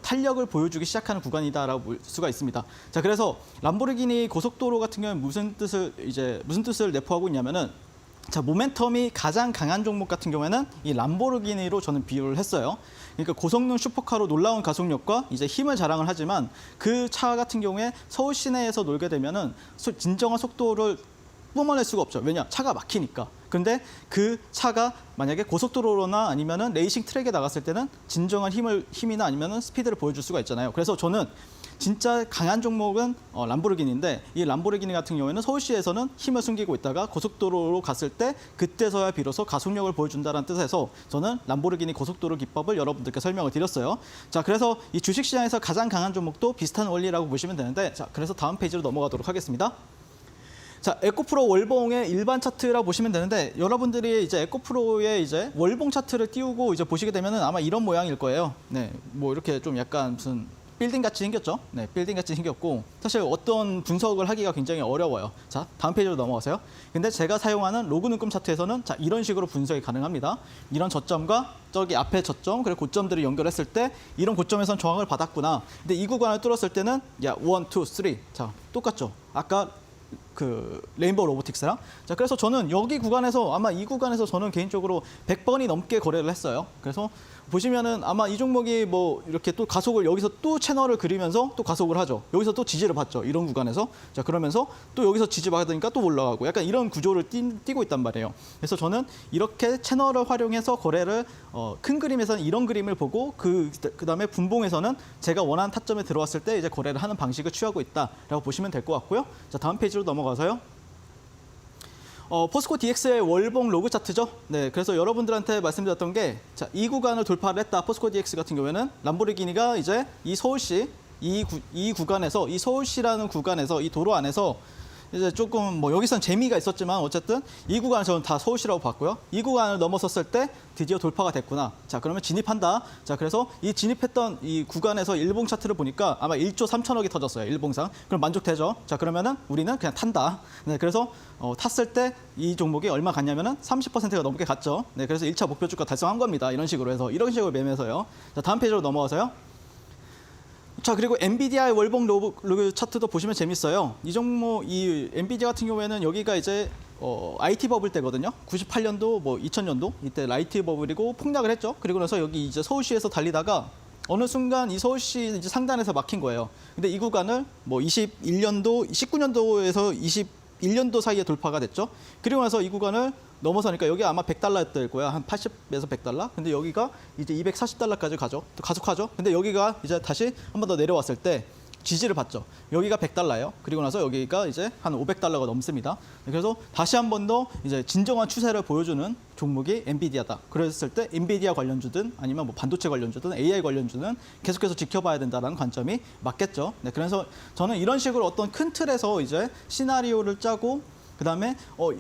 탄력을 보여주기 시작하는 구간이다라고 볼 수가 있습니다. 자, 그래서 람보르기니 고속도로 같은 경우는 무슨 뜻을 내포하고 있냐면은 자, 모멘텀이 가장 강한 종목 같은 경우에는 이 람보르기니로 저는 비유를 했어요. 그러니까 고성능 슈퍼카로 놀라운 가속력과 이제 힘을 자랑을 하지만 그 차 같은 경우에 서울 시내에서 놀게 되면은 진정한 속도를 뿜어낼 수가 없죠. 왜냐? 차가 막히니까. 근데 그 차가 만약에 고속도로나 아니면은 레이싱 트랙에 나갔을 때는 진정한 힘이나 아니면은 스피드를 보여줄 수가 있잖아요. 그래서 저는 진짜 강한 종목은 람보르기니인데 이 람보르기니 같은 경우에는 서울시에서는 힘을 숨기고 있다가 고속도로로 갔을 때 그때서야 비로소 가속력을 보여준다는 뜻에서 저는 람보르기니 고속도로 기법을 여러분들께 설명을 드렸어요. 자, 그래서 이 주식시장에서 가장 강한 종목도 비슷한 원리라고 보시면 되는데 자, 그래서 다음 페이지로 넘어가도록 하겠습니다. 자, 에코프로 월봉의 일반 차트라 보시면 되는데 여러분들이 이제 에코프로의 이제 월봉 차트를 띄우고 이제 보시게 되면은 아마 이런 모양일 거예요. 네, 뭐 이렇게 좀 약간 무슨 빌딩 같이 생겼죠. 네, 빌딩 같이 생겼고 사실 어떤 분석을 하기가 굉장히 어려워요. 자, 다음 페이지로 넘어가세요. 근데 제가 사용하는 로그 눈금 차트에서는 자, 이런 식으로 분석이 가능합니다. 이런 저점과 저기 앞에 저점 그리고 고점들을 연결했을 때 이런 고점에선 저항을 받았구나. 근데 이 구간을 뚫었을 때는 야, 1, 2, 3. 자, 똑같죠. 아까 그 레인보우 로보틱스랑 자, 그래서 저는 여기 구간에서 아마 이 구간에서 저는 개인적으로 100번이 넘게 거래를 했어요. 그래서 보시면은 아마 이 종목이 뭐 이렇게 또 가속을 여기서 또 채널을 그리면서 또 가속을 하죠. 여기서 또 지지를 받죠. 이런 구간에서 자, 그러면서 또 여기서 지지 받으니까 또 올라가고 약간 이런 구조를 띄고 있단 말이에요. 그래서 저는 이렇게 채널을 활용해서 거래를 큰 그림에서는 이런 그림을 보고 그다음에 분봉에서는 제가 원하는 타점에 들어왔을 때 이제 거래를 하는 방식을 취하고 있다라고 보시면 될 것 같고요. 자, 다음 페이지로 넘어가서요. 포스코 DX의 월봉 로그 차트죠. 네, 그래서 여러분들한테 말씀드렸던 게 자, 이 구간을 돌파를 했다. 포스코 DX 같은 경우에는 람보르기니가 이제 이 서울시 이 구간에서 이 서울시라는 구간에서 이 도로 안에서 이제 조금 뭐 여기선 재미가 있었지만 어쨌든 이 구간을 저는 다 서울시라고 봤고요. 이 구간을 넘어섰을 때 드디어 돌파가 됐구나. 자, 그러면 진입한다. 자, 그래서 이 진입했던 이 구간에서 일봉 차트를 보니까 아마 1조 3천억이 터졌어요. 일봉상. 그럼 만족되죠. 자, 그러면은 우리는 그냥 탄다. 네, 그래서 탔을 때 이 종목이 얼마 갔냐면은 30%가 넘게 갔죠. 네, 그래서 1차 목표 주가 달성한 겁니다. 이런 식으로 해서 이런 식으로 매매해서요. 자, 다음 페이지로 넘어가서요. 자, 그리고 엔비디아의 월봉 로그 차트도 보시면 재밌어요. 이 종목, 이 엔비디아 같은 경우에는 여기가 이제 IT 버블 때거든요. 98년도, 뭐 2000년도 이때 라이트 버블이고 폭락을 했죠. 그리고 나서 여기 이제 서울시에서 달리다가 어느 순간 이 서울시 이제 상단에서 막힌 거예요. 근데 이 구간을 뭐 21년도, 19년도에서 21년도 사이에 돌파가 됐죠. 그리고 나서 이 구간을 넘어서니까 여기 아마 100달러였을 거야. 한 80에서 100달러. 근데 여기가 이제 240달러까지 가죠. 또 가속하죠. 근데 여기가 이제 다시 한 번 더 내려왔을 때 지지를 받죠. 여기가 100달러예요. 그리고 나서 여기가 이제 한 500달러가 넘습니다. 그래서 다시 한 번 더 이제 진정한 추세를 보여주는 종목이 엔비디아다. 그랬을 때 엔비디아 관련주든 아니면 뭐 반도체 관련주든 AI 관련주는 계속해서 지켜봐야 된다는 관점이 맞겠죠. 네, 그래서 저는 이런 식으로 어떤 큰 틀에서 이제 시나리오를 짜고 그다음에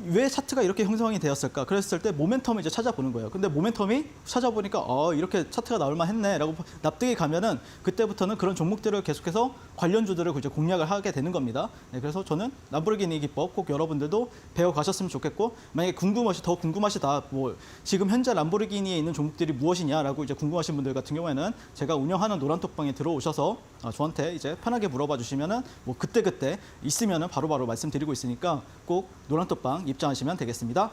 왜 차트가 이렇게 형성이 되었을까? 그랬을 때 모멘텀을 이제 찾아보는 거예요. 근데 모멘텀이 찾아보니까 이렇게 차트가 나올만 했네라고 납득이 가면은 그때부터는 그런 종목들을 계속해서 관련주들을 이제 공략을 하게 되는 겁니다. 네, 그래서 저는 람보르기니 기법 꼭 여러분들도 배워 가셨으면 좋겠고 만약에 더 궁금하시다. 뭐 지금 현재 람보르기니에 있는 종목들이 무엇이냐라고 이제 궁금하신 분들 같은 경우에는 제가 운영하는 노란톡방에 들어오셔서 저한테 이제 편하게 물어봐 주시면은 뭐 그때 있으면은 바로바로 말씀드리고 있으니까 꼭 노란톡방 입장하시면 되겠습니다.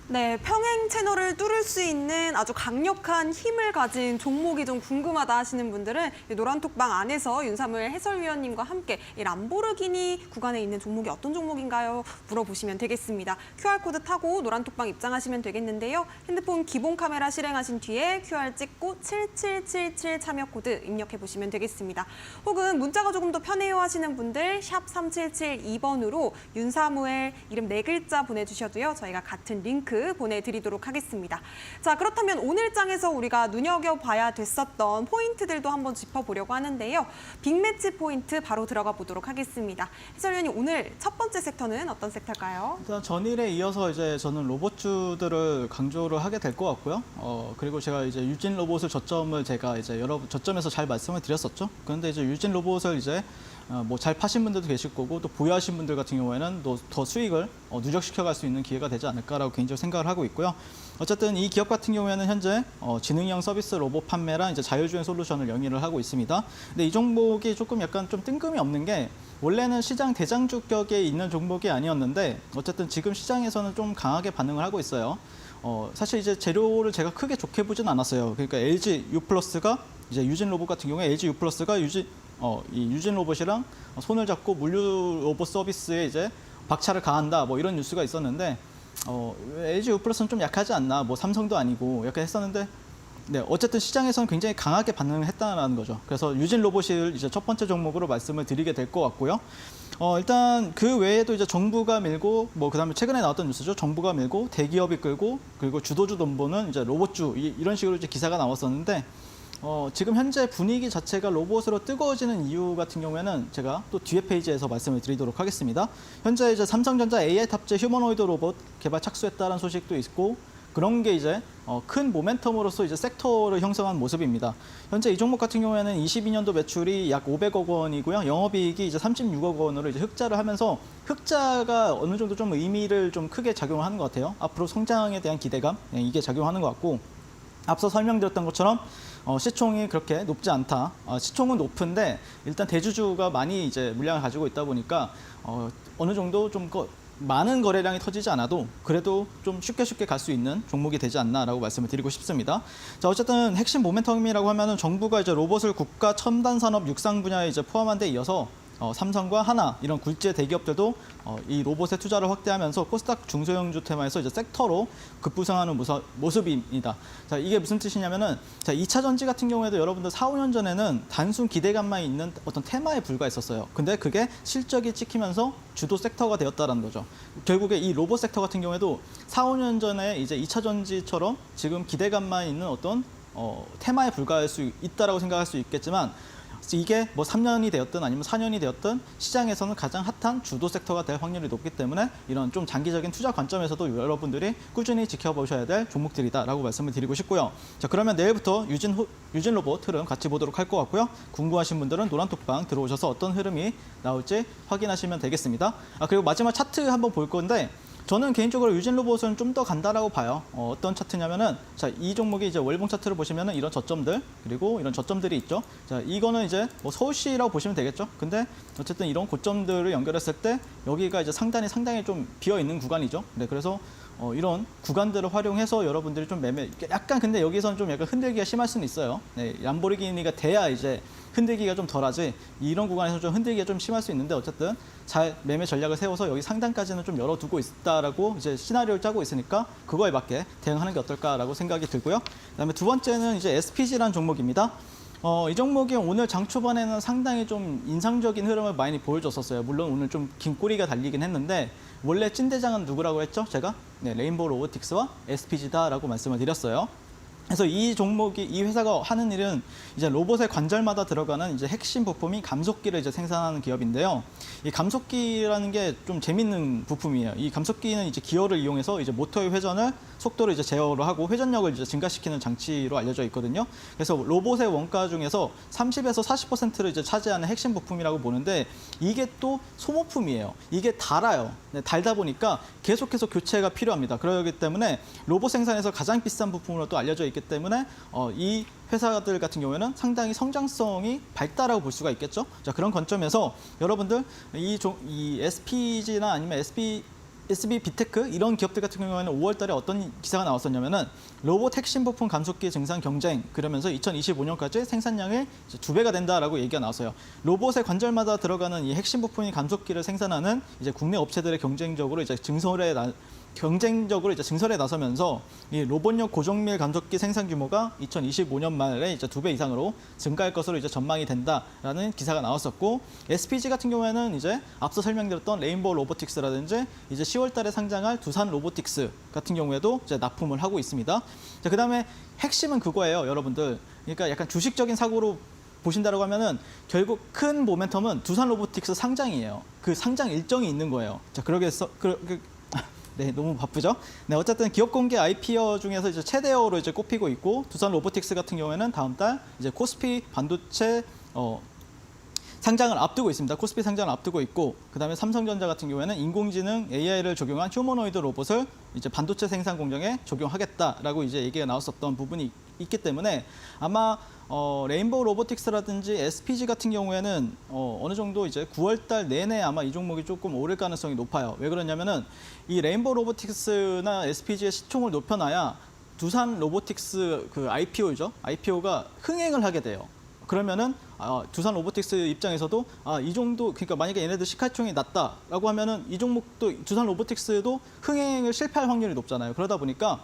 네, 평행 채널을 뚫을 수 있는 아주 강력한 힘을 가진 종목이 좀 궁금하다 하시는 분들은 이 노란톡방 안에서 윤사무엘 해설위원님과 함께 이 람보르기니 구간에 있는 종목이 어떤 종목인가요? 물어보시면 되겠습니다. QR코드 타고 노란톡방 입장하시면 되겠는데요. 핸드폰 기본 카메라 실행하신 뒤에 QR 찍고 7777 참여 코드 입력해 보시면 되겠습니다. 혹은 문자가 조금 더 편해요 하시는 분들 샵 3772번으로 윤사무엘 이름 4글자 보내주셔도요. 저희가 같은 링크 보내드리도록 하겠습니다. 자, 그렇다면 오늘 장에서 우리가 눈여겨봐야 됐었던 포인트들도 한번 짚어보려고 하는데요. 빅매치 포인트 바로 들어가 보도록 하겠습니다. 해설위원님, 오늘 첫 번째 섹터는 어떤 섹터일까요? 일단 전일에 이어서 이제 저는 로봇주들을 강조를 하게 될 것 같고요. 그리고 제가 이제 유진 로봇을 저점을 제가 이제 여러 저점에서 잘 말씀을 드렸었죠. 그런데 이제 유진 로봇을 이제 뭐 잘 파신 분들도 계실 거고 또 보유하신 분들 같은 경우에는 또 더 수익을 누적시켜 갈 수 있는 기회가 되지 않을까라고 개인적으로 생각을 하고 있고요. 어쨌든 이 기업 같은 경우에는 현재 지능형 서비스 로봇 판매랑 이제 자율주행 솔루션을 영위를 하고 있습니다. 근데 이 종목이 조금 약간 좀 뜬금이 없는 게 원래는 시장 대장주격에 있는 종목이 아니었는데 어쨌든 지금 시장에서는 좀 강하게 반응을 하고 있어요. 사실 이제 재료를 제가 크게 좋게 보진 않았어요. 그러니까 LG U+가 이제 유진 로봇 같은 경우에 LG U+가 이 유진 로봇이랑 손을 잡고 물류 로봇 서비스에 이제 박차를 가한다 뭐 이런 뉴스가 있었는데 LG U+는 좀 약하지 않나 뭐 삼성도 아니고 이렇게 했었는데 네, 어쨌든 시장에서는 굉장히 강하게 반응을 했다는 거죠. 그래서 유진 로봇을 이제 첫 번째 종목으로 말씀을 드리게 될 것 같고요. 일단 그 외에도 이제 정부가 밀고 뭐 그다음에 최근에 나왔던 뉴스죠. 정부가 밀고 대기업이 끌고 그리고 주도주 돈보는 이제 로봇주 이런 식으로 이제 기사가 나왔었는데 지금 현재 분위기 자체가 로봇으로 뜨거워지는 이유 같은 경우에는 제가 또 뒤에 페이지에서 말씀을 드리도록 하겠습니다. 현재 이제 삼성전자 AI 탑재 휴머노이드 로봇 개발 착수했다는 소식도 있고 그런 게 이제 큰 모멘텀으로서 이제 섹터를 형성한 모습입니다. 현재 이 종목 같은 경우에는 22년도 매출이 약 500억 원이고요. 영업이익이 이제 36억 원으로 이제 흑자를 하면서 흑자가 어느 정도 좀 의미를 좀 크게 작용을 하는 것 같아요. 앞으로 성장에 대한 기대감 이게 작용하는 것 같고 앞서 설명드렸던 것처럼 시총이 그렇게 높지 않다. 시총은 높은데 일단 대주주가 많이 이제 물량을 가지고 있다 보니까 어느 정도 좀 많은 거래량이 터지지 않아도 그래도 좀 쉽게 갈 수 있는 종목이 되지 않나라고 말씀을 드리고 싶습니다. 자, 어쨌든 핵심 모멘텀이라고 하면은 정부가 이제 로봇을 국가 첨단 산업 육상 분야에 이제 포함한 데 이어서 삼성과 하나 이런 굴지의 대기업들도 이 로봇에 투자를 확대하면서 코스닥 중소형주 테마에서 이제 섹터로 급부상하는 모습입니다. 자, 이게 무슨 뜻이냐면은 자, 2차 전지 같은 경우에도 여러분들 4, 5년 전에는 단순 기대감만 있는 어떤 테마에 불과했었어요. 근데 그게 실적이 찍히면서 주도 섹터가 되었다는 거죠. 결국에 이 로봇 섹터 같은 경우에도 4, 5년 전에 이제 2차 전지처럼 지금 기대감만 있는 어떤 테마에 불과할 수 있다라고 생각할 수 있겠지만 이게 뭐 3년이 되었든 아니면 4년이 되었든 시장에서는 가장 핫한 주도 섹터가 될 확률이 높기 때문에 이런 좀 장기적인 투자 관점에서도 여러분들이 꾸준히 지켜보셔야 될 종목들이다라고 말씀을 드리고 싶고요. 자, 그러면 내일부터 유진 로봇 흐름 같이 보도록 할 것 같고요. 궁금하신 분들은 노란톡방 들어오셔서 어떤 흐름이 나올지 확인하시면 되겠습니다. 그리고 마지막 차트 한번 볼 건데 저는 개인적으로 유진 로봇은 좀 더 간다라고 봐요. 어떤 차트냐면은 자, 이 종목이 이제 월봉 차트를 보시면은 이런 저점들 그리고 이런 저점들이 있죠. 자, 이거는 이제 뭐 서울시라고 보시면 되겠죠. 근데 어쨌든 이런 고점들을 연결했을 때 여기가 이제 상단이 상당히 좀 비어 있는 구간이죠. 네, 그래서 이런 구간들을 활용해서 여러분들이 좀 매매, 약간 근데 여기서는 좀 약간 흔들기가 심할 수는 있어요. 네, 람보르기니가 돼야 이제 흔들기가 좀 덜하지, 이런 구간에서 좀 흔들기가 좀 심할 수 있는데 어쨌든 잘 매매 전략을 세워서 여기 상단까지는 좀 열어두고 있다라고 이제 시나리오를 짜고 있으니까 그거에 맞게 대응하는 게 어떨까라고 생각이 들고요. 그다음에 두 번째는 이제 SPG라는 종목입니다. 이 종목이 오늘 장 초반에는 상당히 좀 인상적인 흐름을 많이 보여줬었어요. 물론 오늘 좀 긴 꼬리가 달리긴 했는데 원래 찐대장은 누구라고 했죠? 제가 네, 레인보우 로보틱스와 SPG다라고 말씀을 드렸어요. 그래서 이 종목이, 이 회사가 하는 일은 이제 로봇의 관절마다 들어가는 이제 핵심 부품이 감속기를 이제 생산하는 기업인데요. 이 감속기라는 게 좀 재밌는 부품이에요. 이 감속기는 이제 기어를 이용해서 이제 모터의 회전을 속도를 이제 제어를 하고 회전력을 이제 증가시키는 장치로 알려져 있거든요. 그래서 로봇의 원가 중에서 30에서 40%를 이제 차지하는 핵심 부품이라고 보는데 이게 또 소모품이에요. 이게 달아요. 네, 달다 보니까 계속해서 교체가 필요합니다. 그렇기 때문에 로봇 생산에서 가장 비싼 부품으로 또 알려져 있기 때문에 이 회사들 같은 경우에는 상당히 성장성이 밝다라고 볼 수가 있겠죠. 자, 그런 관점에서 여러분들 이 SPG나 아니면 SB 비테크 이런 기업들 같은 경우에는 5월 달에 어떤 기사가 나왔었냐면은 로봇 핵심 부품 감속기 증산 경쟁, 그러면서 2025년까지 생산량이 2배가 된다라고 얘기가 나왔어요. 로봇의 관절마다 들어가는 이 핵심 부품인 감속기를 생산하는 이제 국내 업체들의 경쟁적으로 이제 증설에 나서면서 이 로봇용 고정밀 감속기 생산 규모가 2025년 말에 이제 2배 이상으로 증가할 것으로 이제 전망이 된다라는 기사가 나왔었고, SPG 같은 경우에는 이제 앞서 설명드렸던 레인보우 로보틱스라든지 이제 10월달에 상장할 두산 로보틱스 같은 경우에도 이제 납품을 하고 있습니다. 자, 그다음에 핵심은 그거예요, 여러분들. 그러니까 약간 주식적인 사고로 보신다라고 하면은 결국 큰 모멘텀은 두산 로보틱스 상장이에요. 그 상장 일정이 있는 거예요. 자, 네, 너무 바쁘죠? 네, 어쨌든 기업 공개 IPO 중에서 이제 최대어로 이제 꼽히고 있고, 두산 로보틱스 같은 경우에는 다음 달 이제 코스피 반도체 상장을 앞두고 있습니다. 코스피 상장을 앞두고 있고, 그다음에 삼성전자 같은 경우에는 인공지능 AI를 적용한 휴머노이드 로봇을 이제 반도체 생산 공정에 적용하겠다라고 이제 얘기가 나왔었던 부분이 있기 때문에 아마 레인보우 로보틱스라든지 SPG 같은 경우에는 어느 정도 이제 9월달 내내 아마 이 종목이 조금 오를 가능성이 높아요. 왜 그러냐면은 이 레인보우 로보틱스나 SPG의 시총을 높여놔야 두산 로보틱스 그 IPO죠. IPO가 흥행을 하게 돼요. 그러면은 두산 로보틱스 입장에서도 이 정도, 그러니까 만약에 얘네들 시가총이 낮다라고 하면은 이 종목도 두산 로보틱스도 흥행을 실패할 확률이 높잖아요. 그러다 보니까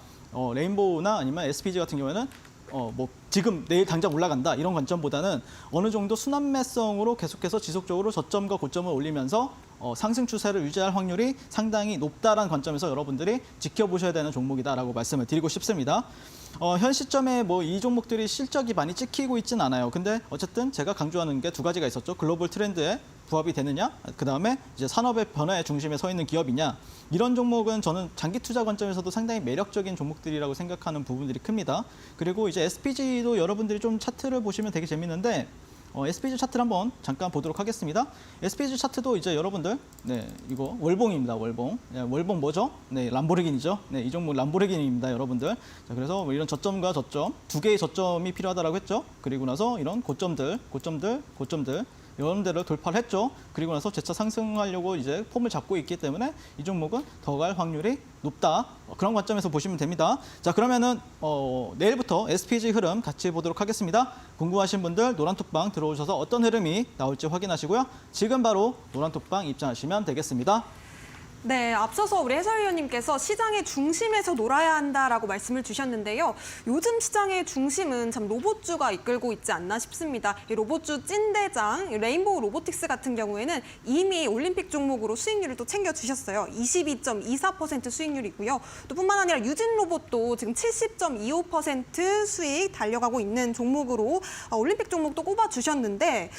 레인보우나 아니면 SPG 같은 경우에는 뭐 지금 내일 당장 올라간다 이런 관점보다는 어느 정도 순환매성으로 계속해서 지속적으로 저점과 고점을 올리면서 상승 추세를 유지할 확률이 상당히 높다라는 관점에서 여러분들이 지켜보셔야 되는 종목이다라고 말씀을 드리고 싶습니다. 현 시점에 뭐 이 종목들이 실적이 많이 찍히고 있진 않아요. 근데 어쨌든 제가 강조하는 게 두 가지가 있었죠. 글로벌 트렌드에 부합이 되느냐, 그다음에 이제 산업의 변화의 중심에 서 있는 기업이냐. 이런 종목은 저는 장기 투자 관점에서도 상당히 매력적인 종목들이라고 생각하는 부분들이 큽니다. 그리고 이제 SPG도 여러분들이 좀 차트를 보시면 되게 재밌는데 SPG 차트를 한번 잠깐 보도록 하겠습니다. SPG 차트도 이제 여러분들, 네, 이거 월봉입니다. 월봉. 네, 월봉 뭐죠? 네, 람보르기니죠. 네, 이 종목 람보르기니입니다, 여러분들. 자, 그래서 뭐 이런 저점과 저점, 두 개의 저점이 필요하다라고 했죠. 그리고 나서 이런 고점들 이런 데를 돌파를 했죠. 그리고 나서 재차 상승하려고 이제 폼을 잡고 있기 때문에 이 종목은 더 갈 확률이 높다. 그런 관점에서 보시면 됩니다. 자, 그러면은 내일부터 SPG 흐름 같이 보도록 하겠습니다. 궁금하신 분들 노란톡방 들어오셔서 어떤 흐름이 나올지 확인하시고요. 지금 바로 노란톡방 입장하시면 되겠습니다. 네, 앞서서 우리 해설위원님께서 시장의 중심에서 놀아야 한다라고 말씀을 주셨는데요. 요즘 시장의 중심은 참 로봇주가 이끌고 있지 않나 싶습니다. 이 로봇주 찐대장 레인보우 로보틱스 같은 경우에는 이미 올림픽 종목으로 수익률을 또 챙겨주셨어요. 22.24% 수익률이고요. 또 뿐만 아니라 유진 로봇도 지금 70.25% 수익 달려가고 있는 종목으로 올림픽 종목도 꼽아주셨는데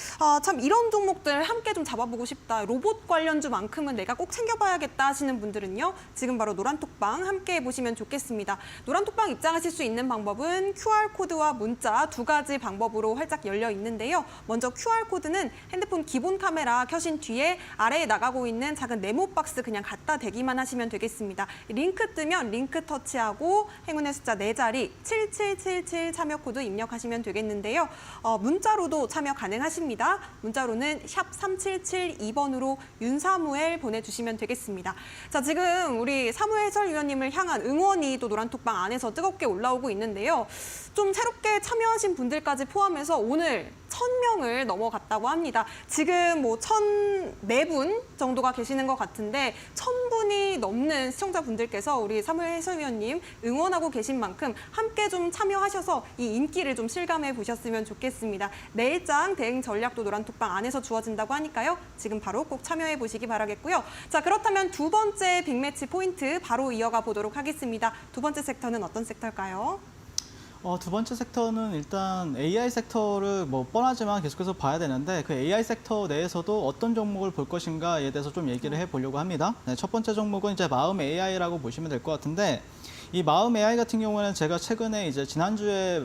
참 이런 종목들 함께 좀 잡아보고 싶다. 로봇 관련주만큼은 내가 꼭 챙겨봐야겠다. 하시는 분들은요. 지금 바로 노란톡방 함께 해보시면 좋겠습니다. 노란톡방 입장하실 수 있는 방법은 QR코드와 문자 두 가지 방법으로 활짝 열려 있는데요. 먼저 QR코드는 핸드폰 기본 카메라 켜신 뒤에 아래에 나가고 있는 작은 네모 박스 그냥 갖다 대기만 하시면 되겠습니다. 링크 뜨면 링크 터치하고 행운의 숫자 4자리 7777 참여 코드 입력하시면 되겠는데요. 문자로도 참여 가능하십니다. 문자로는 샵 3772번으로 윤사무엘 보내주시면 되겠습니다. 알아보겠습니다. 자, 지금 우리 사무엘 해설위원님을 향한 응원이 또 노란톡방 안에서 뜨겁게 올라오고 있는데요. 좀 새롭게 참여하신 분들까지 포함해서 오늘 1,000명을 넘어갔다고 합니다. 지금 뭐 1,004분 정도가 계시는 것 같은데 1,000분이 넘는 시청자분들께서 우리 사무엘 해설위원님 응원하고 계신 만큼 함께 좀 참여하셔서 이 인기를 좀 실감해 보셨으면 좋겠습니다. 내일장 대응 전략도 노란톡방 안에서 주어진다고 하니까요. 지금 바로 꼭 참여해 보시기 바라겠고요. 자, 그렇다면 두 번째 빅매치 포인트 바로 이어가 보도록 하겠습니다. 두 번째 섹터는 어떤 섹터일까요? 두 번째 섹터는 일단 AI 섹터를 뭐 뻔하지만 계속해서 봐야 되는데 그 AI 섹터 내에서도 어떤 종목을 볼 것인가에 대해서 좀 얘기를 해보려고 합니다. 네, 첫 번째 종목은 이제 마음 AI라고 보시면 될 것 같은데 이 마음 AI 같은 경우에는 제가 최근에 이제 지난주에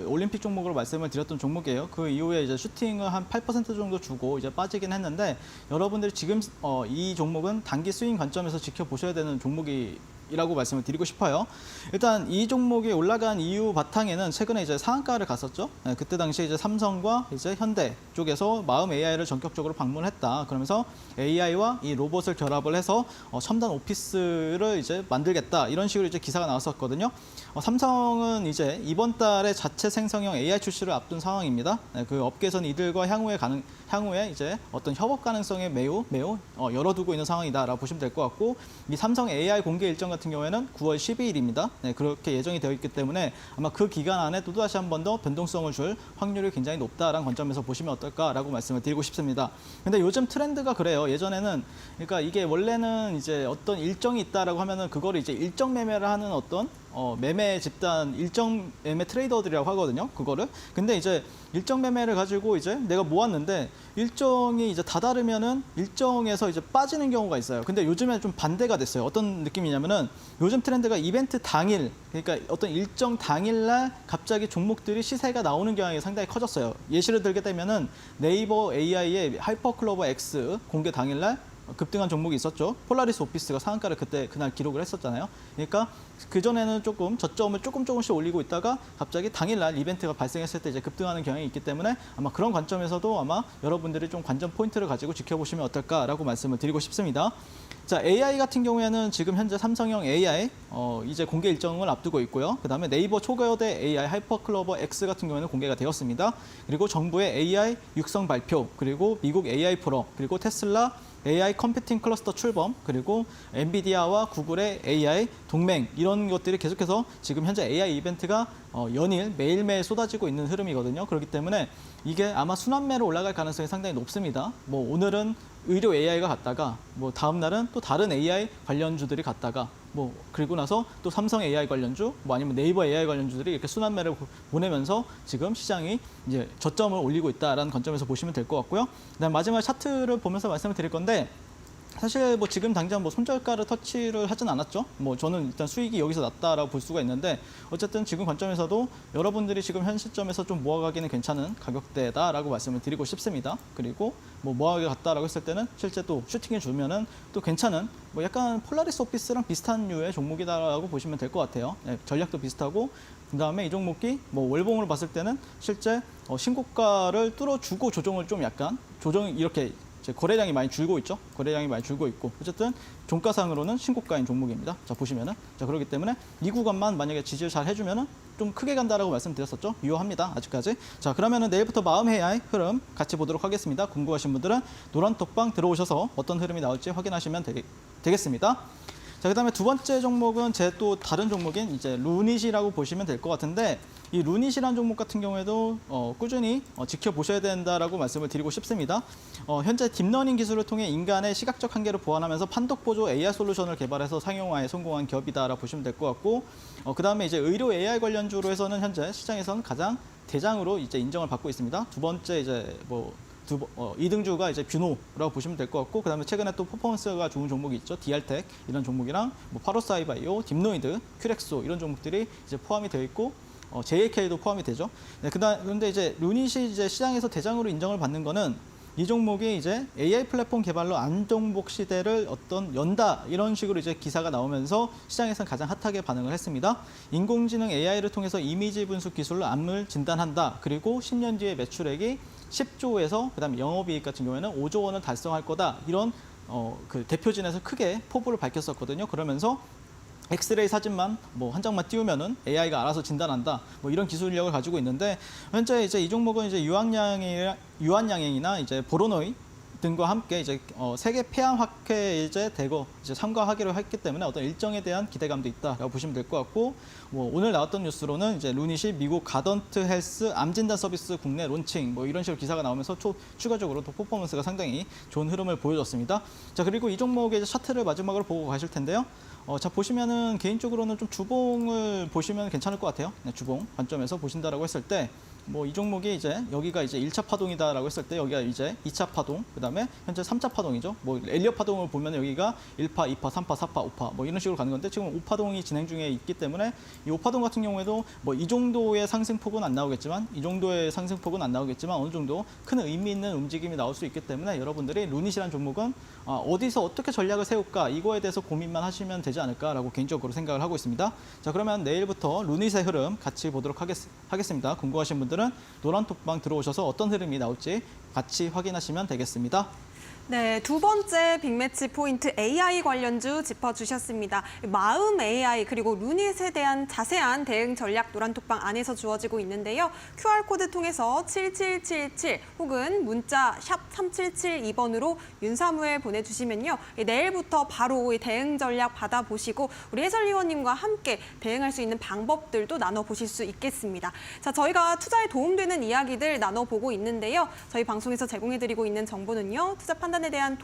올림픽 종목으로 말씀을 드렸던 종목이에요. 그 이후에 이제 슈팅을 한 8% 정도 주고 이제 빠지긴 했는데 여러분들이 지금 이 종목은 단기 스윙 관점에서 지켜보셔야 되는 종목이라고 말씀을 드리고 싶어요. 일단 이 종목이 올라간 이유 바탕에는 최근에 이제 상한가를 갔었죠. 네, 그때 당시에 이제 삼성과 이제 현대 쪽에서 마음 AI를 전격적으로 방문했다. 그러면서 AI와 이 로봇을 결합을 해서 첨단 오피스를 이제 만들겠다. 이런 식으로 이제 기사가 나왔었거든요. 삼성은 이제 이번 달에 자체 생성형 AI 출시를 앞둔 상황입니다. 네, 그 업계에서는 이들과 향후에 이제 어떤 협업 가능성에 매우 열어두고 있는 상황이다라고 보시면 될 것 같고 이 삼성 AI 공개 일정 같은 경우에는 9월 12일입니다. 네, 그렇게 예정이 되어 있기 때문에 아마 그 기간 안에 또다시 한 번 더 변동성을 줄 확률이 굉장히 높다라는 관점에서 보시면 어떨까라고 말씀을 드리고 싶습니다. 근데 요즘 트렌드가 그래요. 예전에는 그러니까 이게 원래는 이제 어떤 일정이 있다라고 하면은 그거를 이제 일정 매매를 하는 어떤 매매 집단 일정 매매 트레이더들이라고 하거든요. 그거를. 근데 이제 일정 매매를 가지고 이제 내가 모았는데 일정이 이제 다다르면은 일정에서 이제 빠지는 경우가 있어요. 근데 요즘에 좀 반대가 됐어요. 어떤 느낌이냐면은 요즘 트렌드가 이벤트 당일, 그러니까 어떤 일정 당일날 갑자기 종목들이 시세가 나오는 경향이 상당히 커졌어요. 예시를 들게 되면은 네이버 AI의 하이퍼클로버 X 공개 당일날 급등한 종목이 있었죠. 폴라리스 오피스가 상한가를 그날 기록을 했었잖아요. 그러니까 그전에는 조금 저점을 조금씩 올리고 있다가 갑자기 당일날 이벤트가 발생했을 때 이제 급등하는 경향이 있기 때문에 아마 그런 관점에서도 아마 여러분들이 좀 관전 포인트를 가지고 지켜보시면 어떨까라고 말씀을 드리고 싶습니다. 자, AI 같은 경우에는 지금 현재 삼성형 AI 이제 공개 일정을 앞두고 있고요. 그다음에 네이버 초거대 AI 하이퍼클로버 X 같은 경우에는 공개가 되었습니다. 그리고 정부의 AI 육성 발표, 그리고 미국 AI 프로, 그리고 테슬라 AI 컴퓨팅 클러스터 출범, 그리고 엔비디아와 구글의 AI 동맹 이런 것들이 계속해서 지금 현재 AI 이벤트가 연일 매일매일 쏟아지고 있는 흐름이거든요. 그렇기 때문에 이게 아마 순환매로 올라갈 가능성이 상당히 높습니다. 뭐 오늘은 의료 AI가 갔다가 뭐 다음 날은 또 다른 AI 관련주들이 갔다가 뭐 그리고 나서 또 삼성 AI 관련주 뭐 아니면 네이버 AI 관련주들이 이렇게 순환매를 보내면서 지금 시장이 이제 저점을 올리고 있다라는 관점에서 보시면 될 것 같고요. 그다음 마지막 차트를 보면서 말씀을 드릴 건데 사실 뭐 지금 당장 뭐 손절가를 터치를 하진 않았죠. 뭐 저는 일단 수익이 여기서 났다라고 볼 수가 있는데 어쨌든 지금 관점에서도 여러분들이 지금 현 시점에서 좀 모아가기는 괜찮은 가격대다라고 말씀을 드리고 싶습니다. 그리고 뭐 모아가기 갔다라고 했을 때는 실제 또 슈팅해 주면은 또 괜찮은 뭐 약간 폴라리스 오피스랑 비슷한 류의 종목이다라고 보시면 될 것 같아요. 네, 전략도 비슷하고 그다음에 이 종목이 뭐 월봉으로 봤을 때는 실제 신고가를 뚫어주고 조정을 좀 약간 이렇게 거래량이 많이 줄고 있죠. 거래량이 많이 줄고 있고 어쨌든 종가상으로는 신고가인 종목입니다. 자 보시면은 그렇기 때문에 이 구간만 만약에 지지를 잘 해주면은 좀 크게 간다라고 말씀드렸었죠. 유효합니다. 아직까지. 자 그러면은 내일부터 마음 AI 흐름 같이 보도록 하겠습니다. 궁금하신 분들은 노란톡방 들어오셔서 어떤 흐름이 나올지 확인하시면 되겠습니다. 자, 그다음에 두 번째 종목은 제 또 다른 종목인 이제 루닛이라고 보시면 될 것 같은데 이 루닛이라는 종목 같은 경우에도 꾸준히 지켜보셔야 된다라고 말씀을 드리고 싶습니다. 현재 딥러닝 기술을 통해 인간의 시각적 한계를 보완하면서 판독 보조 AI 솔루션을 개발해서 상용화에 성공한 기업이다라고 보시면 될 것 같고 그다음에 이제 의료 AI 관련주로 해서는 현재 시장에서는 가장 대장으로 이제 인정을 받고 있습니다. 두 번째 이제 2등주가 이제 뷰노라고 보시면 될 것 같고 그다음에 최근에 또 퍼포먼스가 좋은 종목이 있죠. 디알텍 이런 종목이랑 뭐 파로사이바이오, 딥노이드, 큐렉소 이런 종목들이 이제 포함이 되어 있고 JAK도 포함이 되죠. 네, 그런데 이제 루닛이 이제 시장에서 대장으로 인정을 받는 거는 이 종목이 이제 AI 플랫폼 개발로 안정복 시대를 연다 이런 식으로 이제 기사가 나오면서 시장에서는 가장 핫하게 반응을 했습니다. 인공지능 AI를 통해서 이미지 분석 기술로 암을 진단한다. 그리고 10년 뒤에 매출액이 10조에서 그다음에 영업이익 같은 경우에는 5조 원을 달성할 거다. 이런 그 대표진에서 크게 포부를 밝혔었거든요. 그러면서 엑스레이 사진만 뭐 한 장만 띄우면은 AI가 알아서 진단한다. 뭐 이런 기술력을 가지고 있는데 현재 이제 이 종목은 이제 유한양행이나 이제 보로노이 등과 함께 이제 세계 폐암 학회에 이제 대거 이제 참가하기로 했기 때문에 어떤 일정에 대한 기대감도 있다라고 보시면 될 것 같고, 뭐 오늘 나왔던 뉴스로는 이제 루닛이 미국 가던트 헬스 암 진단 서비스 국내 론칭 뭐 이런 식으로 기사가 나오면서 추가적으로 또 퍼포먼스가 상당히 좋은 흐름을 보여줬습니다. 자, 그리고 이 종목의 이제 차트를 마지막으로 보고 가실 텐데요. 자, 보시면은 개인적으로는 좀 주봉을 보시면 괜찮을 것 같아요. 네, 주봉 관점에서 보신다라고 했을 때 뭐 이 종목이 이제 여기가 이제 1차 파동이다라고 했을 때 여기가 이제 2차 파동, 그다음에 현재 3차 파동이죠. 뭐 엘리엇 파동을 보면 여기가 1파, 2파, 3파, 4파, 5파 뭐 이런 식으로 가는 건데 지금 5파동이 진행 중에 있기 때문에 이 5파동 같은 경우에도 뭐 이 정도의 상승폭은 안 나오겠지만 어느 정도 큰 의미 있는 움직임이 나올 수 있기 때문에 여러분들이 루닛이라는 종목은 어디서 어떻게 전략을 세울까 이거에 대해서 고민만 하시면 되지 않을까라고 개인적으로 생각을 하고 있습니다. 자, 그러면 내일부터 루닛의 흐름 같이 보도록 하겠습니다. 궁금하신 분들은 노란톡방 들어오셔서 어떤 흐름이 나올지 같이 확인하시면 되겠습니다. 네, 두 번째 빅매치 포인트 AI 관련주 짚어주셨습니다. 마음 AI 그리고 루닛에 대한 자세한 대응 전략 노란톡방 안에서 주어지고 있는데요. QR코드 통해서 7777 혹은 문자 샵 3772번으로 윤사무에 보내주시면요. 내일부터 바로 이 대응 전략 받아보시고 우리 해설위원님과 함께 대응할 수 있는 방법들도 나눠보실 수 있겠습니다. 자, 저희가 투자에 도움되는 이야기들 나눠보고 있는데요. 저희 방송에서 제공해드리고 있는 정보는요. 투자 판단에 대한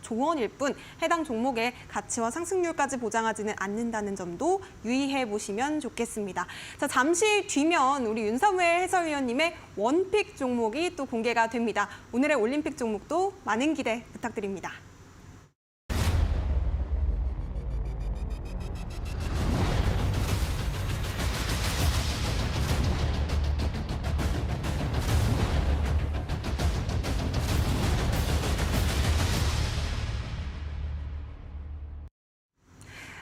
조언일 뿐 해당 종목의 가치와 상승률까지 보장하지는 않는다는 점도 유의해 보시면 좋겠습니다. 자, 잠시 뒤면 우리 윤사무엘 해설위원님의 원픽 종목이 또 공개가 됩니다. 오늘의 올림픽 종목도 많은 기대 부탁드립니다.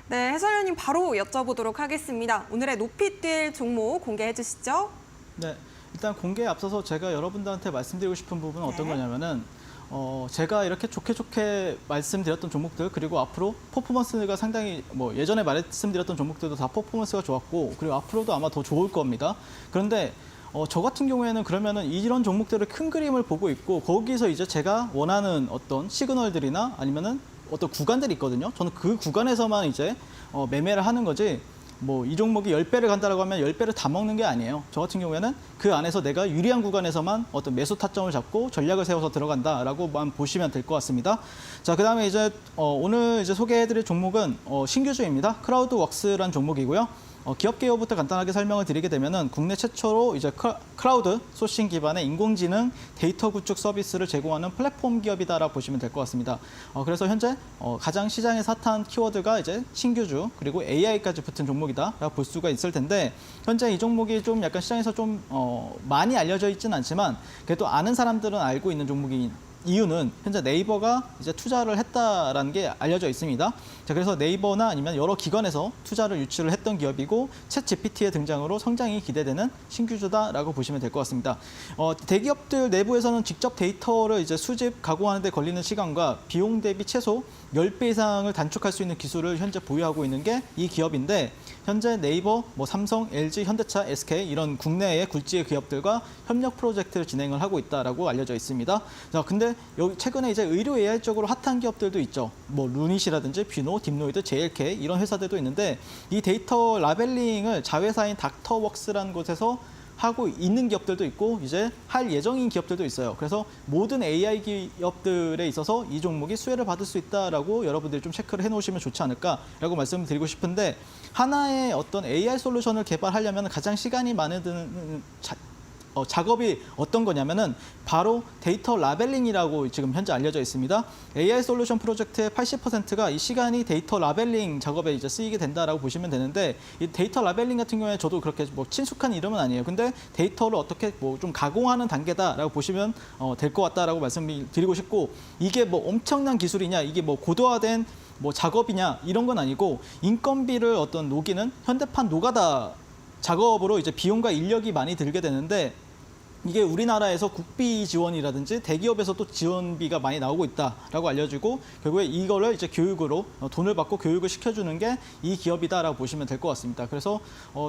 네, 해설위원님 바로 여쭤보도록 하겠습니다. 오늘의 높이 뛸 종목 공개해 주시죠. 네, 일단 공개에 앞서서 제가 여러분들한테 말씀드리고 싶은 부분은 어떤 네. 거냐면은 제가 이렇게 좋게 말씀드렸던 종목들 그리고 앞으로 퍼포먼스가 상당히 뭐 예전에 말씀드렸던 종목들도 다 퍼포먼스가 좋았고 그리고 앞으로도 아마 더 좋을 겁니다. 그런데 저 같은 경우에는 그러면은 이런 종목들을 큰 그림을 보고 있고 거기서 이제 제가 원하는 어떤 시그널들이나 아니면은 어떤 구간들이 있거든요. 저는 그 구간에서만 이제 매매를 하는 거지 뭐 이 종목이 10배를 간다라고 하면 10배를 다 먹는 게 아니에요. 저 같은 경우에는 그 안에서 내가 유리한 구간에서만 어떤 매수 타점을 잡고 전략을 세워서 들어간다라고만 보시면 될 것 같습니다. 자, 그다음에 이제 오늘 이제 소개해드릴 종목은 신규주입니다. 크라우드웍스라는 종목이고요. 기업 개요부터 간단하게 설명을 드리게 되면은 국내 최초로 이제 클라우드 소싱 기반의 인공지능 데이터 구축 서비스를 제공하는 플랫폼 기업이다라고 보시면 될 것 같습니다. 그래서 현재 가장 시장에 핫한 키워드가 이제 신규주 그리고 AI까지 붙은 종목이다라고 볼 수가 있을 텐데 현재 이 종목이 좀 약간 시장에서 좀 많이 알려져 있지는 않지만 그래도 아는 사람들은 알고 있는 종목인 이유는 현재 네이버가 이제 투자를 했다라는 게 알려져 있습니다. 자, 그래서 네이버나 아니면 여러 기관에서 투자를 유치를 했던 기업이고 챗 GPT의 등장으로 성장이 기대되는 신규주다라고 보시면 될 것 같습니다. 대기업들 내부에서는 직접 데이터를 이제 수집, 가공하는 데 걸리는 시간과 비용 대비 최소 10배 이상을 단축할 수 있는 기술을 현재 보유하고 있는 게 이 기업인데 현재 네이버, 뭐 삼성, LG, 현대차, SK 이런 국내의 굴지의 기업들과 협력 프로젝트를 진행을 하고 있다라고 알려져 있습니다. 자, 근데 여기 최근에 이제 의료 AI 쪽으로 핫한 기업들도 있죠. 뭐 루닛이라든지 비노, 딥노이드, JLK 이런 회사들도 있는데 이 데이터 라벨링을 자회사인 닥터웍스라는 곳에서 하고 있는 기업들도 있고 이제 할 예정인 기업들도 있어요. 그래서 모든 AI 기업들에 있어서 이 종목이 수혜를 받을 수 있다라고 여러분들이 좀 체크를 해놓으시면 좋지 않을까라고 말씀드리고 싶은데 하나의 어떤 AI 솔루션을 개발하려면 가장 시간이 많이 드는 작업이 어떤 거냐면은 바로 데이터 라벨링이라고 지금 현재 알려져 있습니다. AI 솔루션 프로젝트의 80%가 이 시간이 데이터 라벨링 작업에 이제 쓰이게 된다라고 보시면 되는데 이 데이터 라벨링 같은 경우에 저도 그렇게 뭐 친숙한 이름은 아니에요. 근데 데이터를 어떻게 뭐 좀 가공하는 단계다라고 보시면 될 것 같다라고 말씀드리고 싶고 이게 뭐 엄청난 기술이냐 이게 뭐 고도화된 뭐 작업이냐 이런 건 아니고 인건비를 어떤 녹이는 현대판 노가다 작업으로 이제 비용과 인력이 많이 들게 되는데 이게 우리나라에서 국비 지원이라든지 대기업에서 또 지원비가 많이 나오고 있다라고 알려지고 결국에 이거를 이제 교육으로 돈을 받고 교육을 시켜주는 게 이 기업이다라고 보시면 될 것 같습니다. 그래서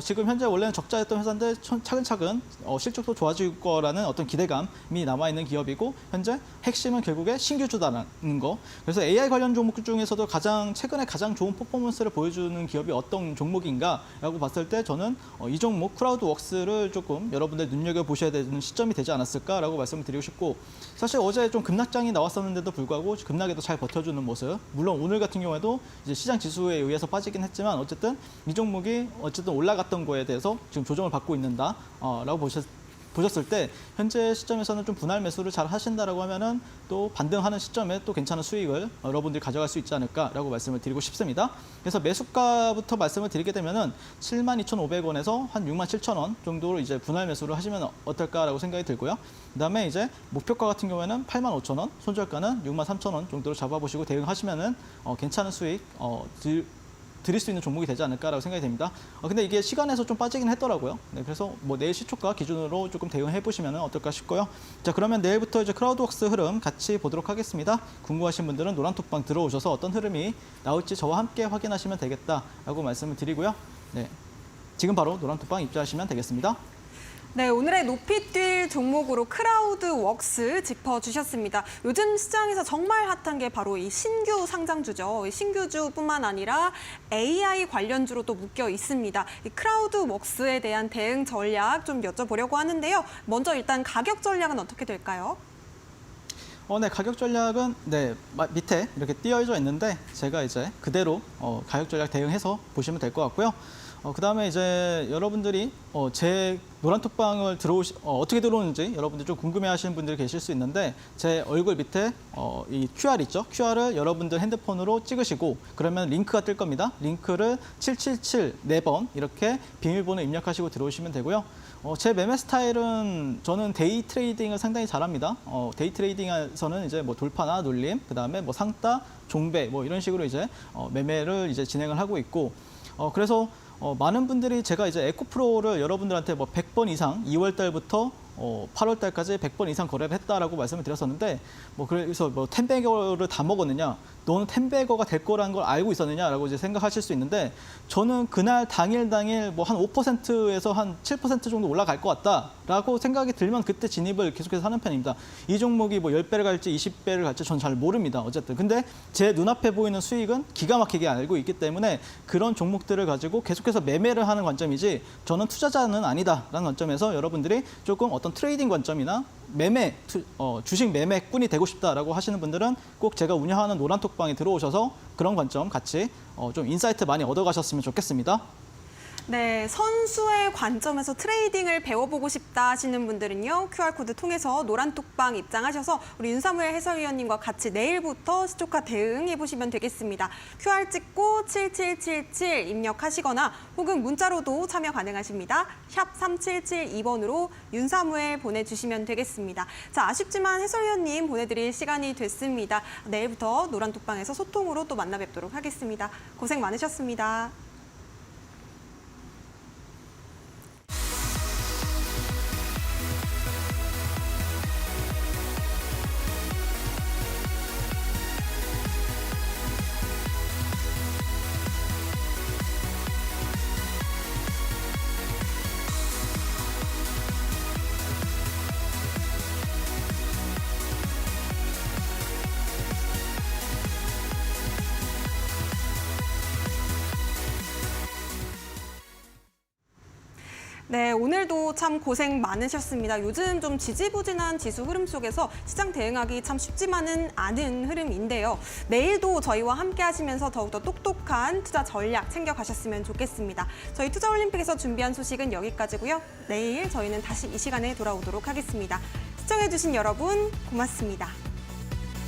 지금 현재 원래는 적자였던 회사인데 차근차근 실적도 좋아질 거라는 어떤 기대감이 남아있는 기업이고 현재 핵심은 결국에 신규주다라는 거. 그래서 AI 관련 종목 중에서도 최근에 가장 좋은 퍼포먼스를 보여주는 기업이 어떤 종목인가라고 봤을 때 저는 이 종목 크라우드웍스를 조금 여러분들 눈여겨보셔야 되는 시점이 되지 않았을까라고 말씀을 드리고 싶고 사실 어제 좀 급락장이 나왔었는데도 불구하고 급락에도 잘 버텨주는 모습 물론 오늘 같은 경우에도 이제 시장 지수에 의해서 빠지긴 했지만 어쨌든 이 종목이 어쨌든 올라갔던 거에 대해서 지금 조정을 받고 있는다라고 보셨을 때 현재 시점에서는 좀 분할 매수를 잘 하신다라고 하면은 또 반등하는 시점에 또 괜찮은 수익을 여러분들이 가져갈 수 있지 않을까라고 말씀을 드리고 싶습니다. 그래서 매수가부터 말씀을 드리게 되면은 72,500원에서 한 67,000원 정도로 이제 분할 매수를 하시면 어떨까라고 생각이 들고요. 그다음에 이제 목표가 같은 경우에는 85,000원, 손절가는 63,000원 정도로 잡아보시고 대응하시면은 괜찮은 수익 드릴 수 있는 종목이 되지 않을까라고 생각이 됩니다. 근데 이게 시간에서 좀 빠지긴 했더라고요. 네, 그래서 뭐 내일 시초가 기준으로 조금 대응해 보시면 어떨까 싶고요. 자, 그러면 내일부터 이제 크라우드웍스 흐름 같이 보도록 하겠습니다. 궁금하신 분들은 노란톡방 들어오셔서 어떤 흐름이 나올지 저와 함께 확인하시면 되겠다라고 말씀을 드리고요. 네, 지금 바로 노란톡방 입장하시면 되겠습니다. 네, 오늘의 높이 뛸 종목으로 크라우드웍스 짚어주셨습니다. 요즘 시장에서 정말 핫한 게 바로 이 신규 상장주죠. 이 신규주뿐만 아니라 AI 관련주로 또 묶여 있습니다. 이 크라우드웍스에 대한 대응 전략 좀 여쭤보려고 하는데요. 먼저 일단 가격 전략은 어떻게 될까요? 네, 가격 전략은 밑에 이렇게 띄어져 있는데 제가 이제 그대로 가격 전략 대응해서 보시면 될 것 같고요. 그다음에 이제 여러분들이 제 노란톡방을 어떻게 들어오는지 여러분들 좀 궁금해하시는 분들이 계실 수 있는데 제 얼굴 밑에 이 QR 있죠? QR을 여러분들 핸드폰으로 찍으시고 그러면 링크가 뜰 겁니다. 링크를 777 4번 이렇게 비밀번호 입력하시고 들어오시면 되고요. 제 매매 스타일은 저는 데이 트레이딩을 상당히 잘합니다. 데이 트레이딩에서는 이제 뭐 돌파나 눌림, 그다음에 뭐 상따, 종배 뭐 이런 식으로 이제 매매를 이제 진행을 하고 있고 그래서 많은 분들이 제가 이제 에코프로를 여러분들한테 뭐 100번 이상 2월 달부터 8월 달까지 100번 이상 거래를 했다라고 말씀을 드렸었는데 그래서 뭐 텐베거를 다 먹었느냐 너는 텐베거가 될 거라는 걸 알고 있었느냐라고 이제 생각하실 수 있는데 저는 그날 당일 뭐 한 5%에서 한 7% 정도 올라갈 것 같다라고 생각이 들면 그때 진입을 계속해서 하는 편입니다. 이 종목이 뭐 10배를 갈지 20배를 갈지 전 잘 모릅니다. 어쨌든 근데 제 눈앞에 보이는 수익은 기가 막히게 알고 있기 때문에 그런 종목들을 가지고 계속해서 매매를 하는 관점이지 저는 투자자는 아니다라는 관점에서 여러분들이 조금 어떤 트레이딩 관점이나 주식 매매꾼이 되고 싶다라고 하시는 분들은 꼭 제가 운영하는 노란톡방에 들어오셔서 그런 관점 같이 좀 인사이트 많이 얻어가셨으면 좋겠습니다. 네, 선수의 관점에서 트레이딩을 배워보고 싶다 하시는 분들은요. QR코드 통해서 노란톡방 입장하셔서 우리 윤사무엘 해설위원님과 같이 내일부터 시초가 대응해보시면 되겠습니다. QR 찍고 7777 입력하시거나 혹은 문자로도 참여 가능하십니다. 샵 3772번으로 윤사무엘 보내주시면 되겠습니다. 자, 아쉽지만 해설위원님 보내드릴 시간이 됐습니다. 내일부터 노란톡방에서 소통으로 또 만나 뵙도록 하겠습니다. 고생 많으셨습니다. 네, 오늘도 참 고생 많으셨습니다. 요즘 좀 지지부진한 지수 흐름 속에서 시장 대응하기 참 쉽지만은 않은 흐름인데요. 내일도 저희와 함께 하시면서 더욱더 똑똑한 투자 전략 챙겨가셨으면 좋겠습니다. 저희 투자올림픽에서 준비한 소식은 여기까지고요. 내일 저희는 다시 이 시간에 돌아오도록 하겠습니다. 시청해주신 여러분 고맙습니다.